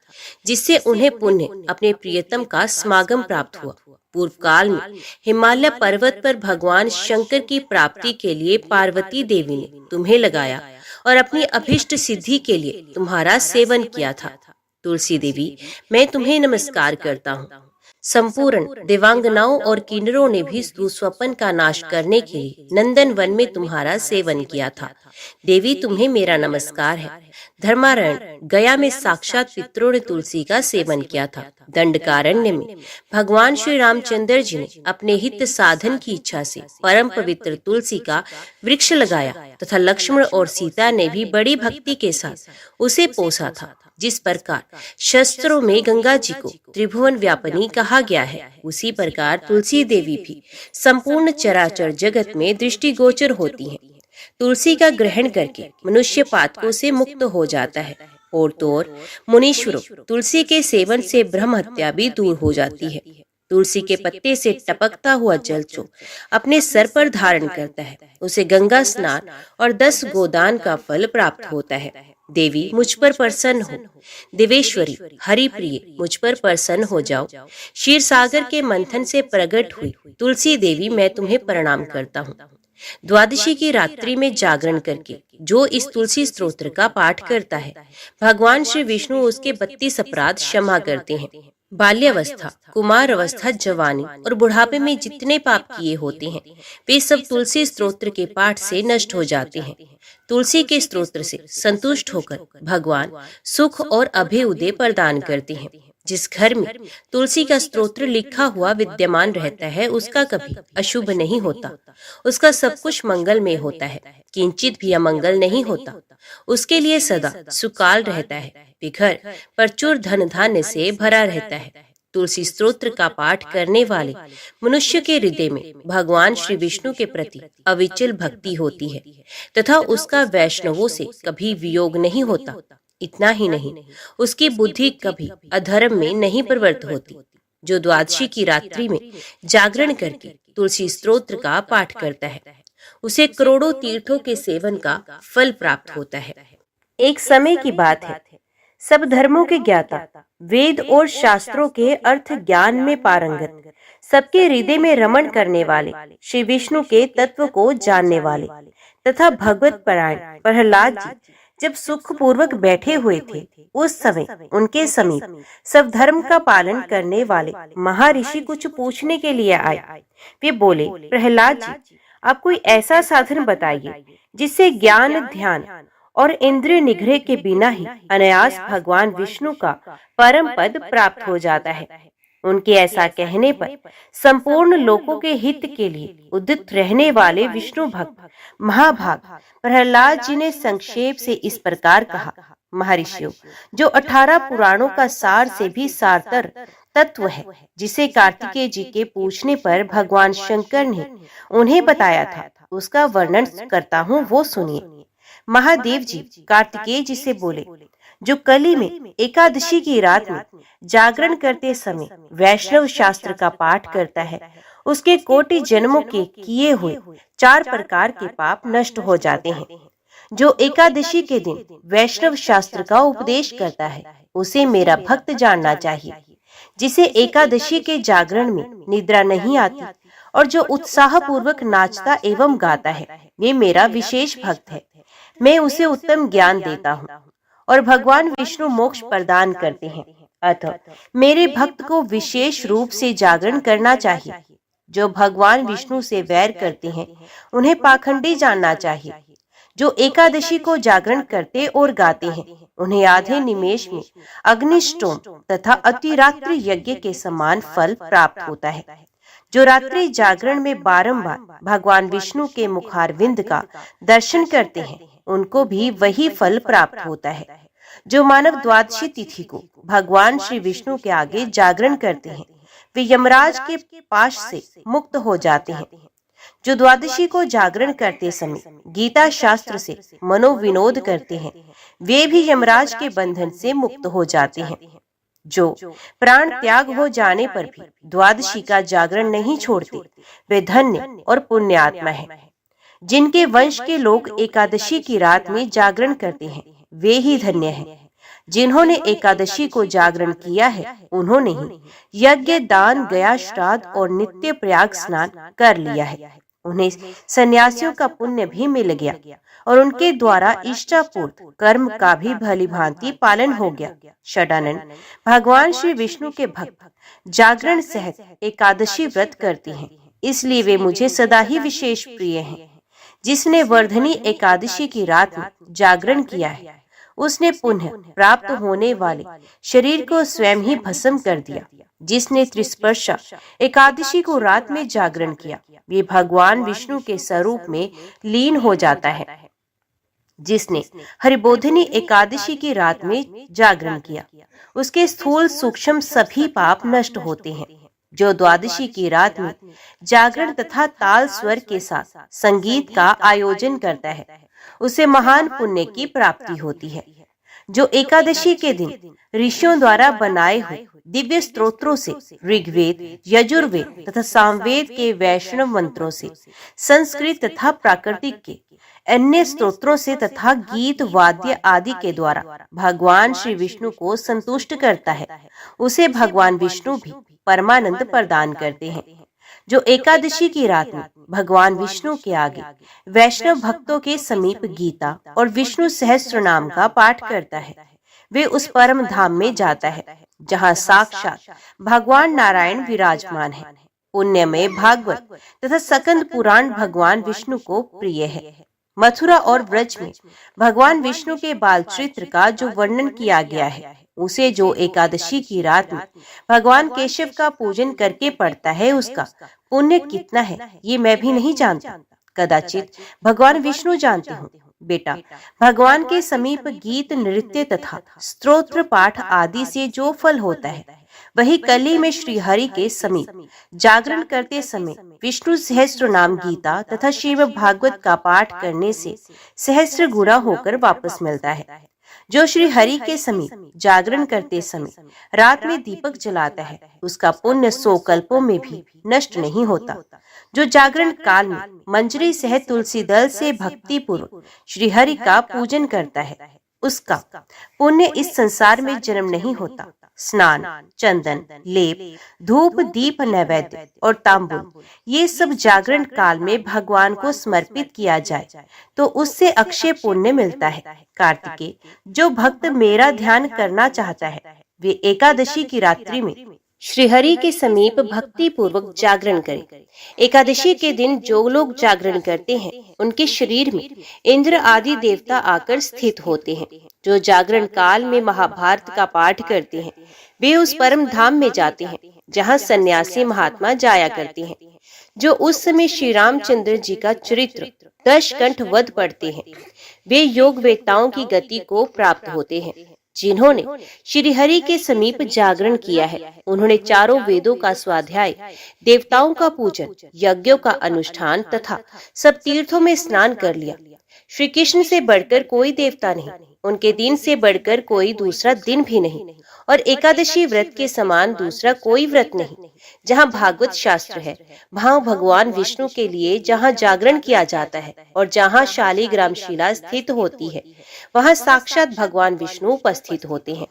जिससे उन्हें पुण्य अपने प्रियतम का समागम प्राप्त हुआ। पूर्व काल में हिमालय पर्वत पर भगवान शंकर की प्राप्ति के लिए पार्वती देवी ने तुम्हें लगाया और अपनी अभिष्ट सिद्धि के लिए तुम्हारा सेवन किया था। तुलसी देवी, मैं तुम्हें नमस्कार करता हूँ। संपूर्ण देवांगनाओं और किन्नरों ने भी दुस्वप्न का नाश करने के लिए नंदन वन में तुम्हारा सेवन किया था। देवी, तुम्हें मेरा नमस्कार है। धर्मारण्य गया में साक्षात पितरों ने तुलसी का सेवन किया था। दंडकारण्य में भगवान श्री रामचंद्र जी ने अपने हित साधन की इच्छा से परम पवित्र तुलसी का वृक्ष लगाया तथा लक्ष्मण और सीता ने भी बड़ी भक्ति के साथ उसे पोसा था। जिस प्रकार शस्त्रों में गंगा जी को त्रिभुवन व्यापिनी कहा गया है, उसी प्रकार तुलसी देवी भी संपूर्ण चराचर जगत में दृष्टिगोचर होती हैं। तुलसी का ग्रहण करके मनुष्य पातकों से मुक्त हो जाता है। और तो और मुनीश्वरों, तुलसी के सेवन से ब्रह्म हत्या भी दूर हो जाती है। तुलसी के पत्ते से टपकता हुआ जल जो अपने सर पर धारण करता है, उसे गंगा स्नान और 10 गोदान का फल प्राप्त होता है। देवी, मुझ पर प्रसन्न हो। देवेश्वरी, हरि प्रिय, मुझ पर प्रसन्न हो जाओ। क्षीर सागर के मंथन से प्रकट हुई तुलसी देवी, मैं तुम्हें प्रणाम करता हूँ। द्वादशी की रात्रि में जागरण करके जो इस तुलसी स्तोत्र का पाठ करता है, भगवान श्री विष्णु उसके 32 अपराध क्षमा करते हैं। बाल्यावस्था, कुमार अवस्था, जवानी और बुढ़ापे में जितने पाप किए होते हैं, वे सब तुलसी स्तोत्र के पाठ से नष्ट हो जाते हैं। तुलसी के स्तोत्र से संतुष्ट होकर भगवान सुख और अभ्युदय प्रदान करते हैं। जिस घर में तुलसी का स्तोत्र लिखा हुआ विद्यमान रहता है, उसका कभी अशुभ नहीं होता। उसका सब कुछ मंगलमय होता है, किंचित भी अमंगल नहीं होता। उसके लिए सदा सुकाल रहता है। वे घर प्रचुर धन धान्य से भरा रहता है। तुलसी स्तोत्र का पाठ करने वाले मनुष्य के हृदय में भगवान श्री विष्णु के प्रति अविचल भक्ति होती है तथा उसका वैष्णवों से कभी वियोग नहीं होता। इतना ही नहीं, उसकी बुद्धि कभी अधर्म में नहीं प्रवृत्त होती। जो द्वादशी की रात्रि में जागरण करके तुलसी स्तोत्र का पाठ करता है, उसे करोड़ों तीर्थों के सेवन का फल प्राप्त होता है। एक समय की बात है, सब धर्मों के ज्ञाता, वेद और शास्त्रों के अर्थ ज्ञान में पारंगत, सबके हृदय में रमण करने वाले, श्री विष्णु के तत्व को जानने वाले तथा भगवत परायण प्रहलाद जी जब सुख पूर्वक बैठे हुए थे, उस समय उनके समीप सब धर्म का पालन करने वाले महर्षि कुछ पूछने के लिए आए। वे बोले, प्रहलाद जी, आप कोई ऐसा साधन बताइए जिससे ज्ञान, ध्यान और इंद्रिय निग्रह के बिना ही अनायास भगवान विष्णु का परम पद प्राप्त हो जाता है। उनके ऐसा कहने पर संपूर्ण लोगों के हित के लिए उदित रहने वाले विष्णु भक्त महाभाग प्रहलाद जी ने संक्षेप से इस प्रकार कहा, महर्षियों, जो 18 पुराणों का सार से भी सारतर तत्व है, जिसे कार्तिकेय जी के पूछने पर भगवान शंकर ने उन्हें बताया था, उसका वर्णन करता हूँ, वो सुनिए। महादेव जी कार्तिकेय जी से बोले, जो कली में एकादशी की रात में जागरण करते समय वैष्णव शास्त्र का पाठ करता है, उसके कोटि जन्मों के किए हुए 4 प्रकार के पाप नष्ट हो जाते हैं। जो एकादशी के दिन वैष्णव शास्त्र का उपदेश करता है, उसे मेरा भक्त जानना चाहिए। जिसे एकादशी के जागरण में निद्रा नहीं आती और जो उत्साह पूर्वक नाचता एवं गाता है, ये मेरा विशेष भक्त है। मैं उसे उत्तम ज्ञान देता हूँ और भगवान विष्णु मोक्ष प्रदान करते हैं। अतः मेरे भक्त को विशेष रूप से जागरण करना चाहिए। जो भगवान विष्णु से वैर करते हैं, उन्हें पाखंडी जानना चाहिए। जो एकादशी को जागरण करते और गाते हैं, उन्हें आधे निमेष में अग्निष्टोम तथा अतिरात्रि यज्ञ के समान फल प्राप्त होता है। जो रात्रि जागरण में बारंबार भगवान विष्णु के मुखारविंद का दर्शन करते हैं, उनको भी वही फल प्राप्त होता है। जो मानव द्वादशी तिथि को भगवान श्री विष्णु के आगे जागरण करते हैं, वे यमराज के पाश से मुक्त हो जाते हैं। जो द्वादशी को जागरण करते समय गीता शास्त्र से मनोविनोद करते हैं, वे भी यमराज के बंधन से मुक्त हो जाते हैं। जो प्राण त्याग हो जाने पर भी द्वादशी का जागरण नहीं छोड़ते, वे धन्य और पुण्यात्मा है। जिनके वंश के लोग एकादशी की रात में जागरण करते हैं, वे ही धन्य हैं। जिन्होंने एकादशी को जागरण किया है, उन्होंने ही यज्ञ, दान, गया श्राद्ध और नित्य प्रयाग स्नान कर लिया है। उन्हें सन्यासियों का पुण्य भी मिल गया और उनके द्वारा इष्टापूर्त कर्म का भी भली भांति पालन हो गया। षडानन, भगवान श्री विष्णु के भक्त जागरण सहित एकादशी व्रत करते हैं, इसलिए वे मुझे सदा ही विशेष प्रिय हैं। जिसने वर्धनी एकादशी की रात में जागरण किया है, उसने पुनः प्राप्त होने वाले शरीर को स्वयं ही भस्म कर दिया। जिसने त्रिस्पर्शा एकादशी को रात में जागरण किया, वे भगवान विष्णु के स्वरूप में लीन हो जाता है। जिसने हरिबोधिनी एकादशी की रात में जागरण किया, उसके स्थूल सूक्ष्म सभी पाप नष्ट होते हैं। जो द्वादशी की रात में जागरण तथा ताल स्वर के साथ संगीत का आयोजन करता है, उसे महान पुण्य की प्राप्ति होती है। जो एकादशी के दिन ऋषियों द्वारा बनाए हुए दिव्य स्तोत्रों से ऋग्वेद, यजुर्वेद तथा सामवेद के वैष्णव मंत्रों से, संस्कृत तथा प्राकृतिक के अन्य स्तोत्रों से तथा गीत, वाद्य आदि के द्वारा भगवान श्री विष्णु को संतुष्ट करता है, उसे भगवान विष्णु भी परमानंद प्रदान करते हैं। जो एकादशी की रात में भगवान विष्णु के आगे वैष्णव भक्तों के समीप गीता और विष्णु सहस्त्र नाम का पाठ करता है, वे उस परम धाम में जाता है जहाँ साक्षात भगवान नारायण विराजमान है। पुण्य में भागवत तथा सकंद पुराण भगवान विष्णु को प्रिय है। मथुरा और ब्रज में भगवान विष्णु के बाल चरित्र का जो वर्णन किया गया है, उसे जो एकादशी की रात में भगवान केशव का पूजन करके पढ़ता है, उसका पुण्य कितना है ये मैं भी नहीं जानता, कदाचित भगवान विष्णु जानते हो। बेटा, भगवान के समीप गीत, नृत्य तथा स्तोत्र पाठ आदि से जो फल होता है, वही कली में श्री हरि के समीप जागरण करते समय विष्णु सहस्त्र नाम गीता तथा शिव भागवत का पाठ करने से सहस्त्र गुना होकर वापस मिलता है। जो श्री हरि के समीप जागरण करते समय रात में दीपक जलाता है, उसका पुण्य 100 कल्पों में भी नष्ट नहीं होता। जो जागरण काल में मंजरी सहित तुलसी दल से भक्ति पूर्वक श्री हरि का पूजन करता है, उसका पुण्य इस संसार में जन्म नहीं होता। स्नान, चंदन, लेप, धूप, दीप, नैवेद्य और तांबूल ये सब जागरण काल में भगवान को समर्पित किया जाए तो उससे अक्षय पुण्य मिलता है। कार्तिकेय, जो भक्त मेरा ध्यान करना चाहता है वे एकादशी की रात्रि में श्री हरि के समीप भक्ति पूर्वक जागरण करें। एकादशी के दिन जो लोग जागरण करते हैं उनके शरीर में इंद्र आदि देवता आकर स्थित होते हैं। जो जागरण काल में महाभारत का पाठ करते हैं वे उस परम धाम में जाते हैं जहाँ सन्यासी महात्मा जाया करते हैं। जो उस समय श्री रामचंद्र जी का चरित्र 10 कंठ वध पढ़ते हैं वे योग वेताओं की गति को प्राप्त होते हैं। जिन्होंने श्री हरि के समीप जागरण किया है उन्होंने चारों वेदों का स्वाध्याय, देवताओं का पूजन, यज्ञों का अनुष्ठान तथा सब तीर्थों में स्नान कर लिया। श्री कृष्ण से बढ़कर कोई देवता नहीं, उनके दिन से बढ़कर कोई दूसरा दिन भी नहीं और एकादशी व्रत के समान दूसरा कोई व्रत नहीं। जहाँ भागवत शास्त्र है वहाँ भगवान विष्णु के लिए जहाँ जागरण किया जाता है और जहाँ शालिग्राम शिला स्थित होती है वहाँ साक्षात भगवान विष्णु उपस्थित होते हैं।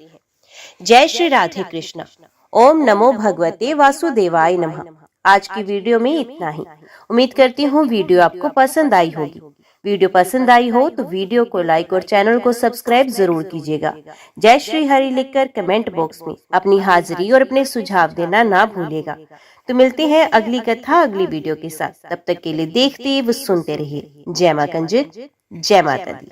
जय श्री राधे कृष्ण। ओम नमो भगवते वासुदेवाय नमः। आज की वीडियो में इतना ही। उम्मीद करती हूँ वीडियो आपको पसंद आई होगी। वीडियो पसंद आई हो तो वीडियो को लाइक और चैनल को सब्सक्राइब जरूर कीजिएगा। जय श्री हरि लिखकर कमेंट बॉक्स में अपनी हाजिरी और अपने सुझाव देना ना भूलिएगा। तो मिलते हैं अगली कथा अगली वीडियो के साथ। तब तक के लिए देखते व सुनते रहिए। जय मां कंजक, जय माता दी।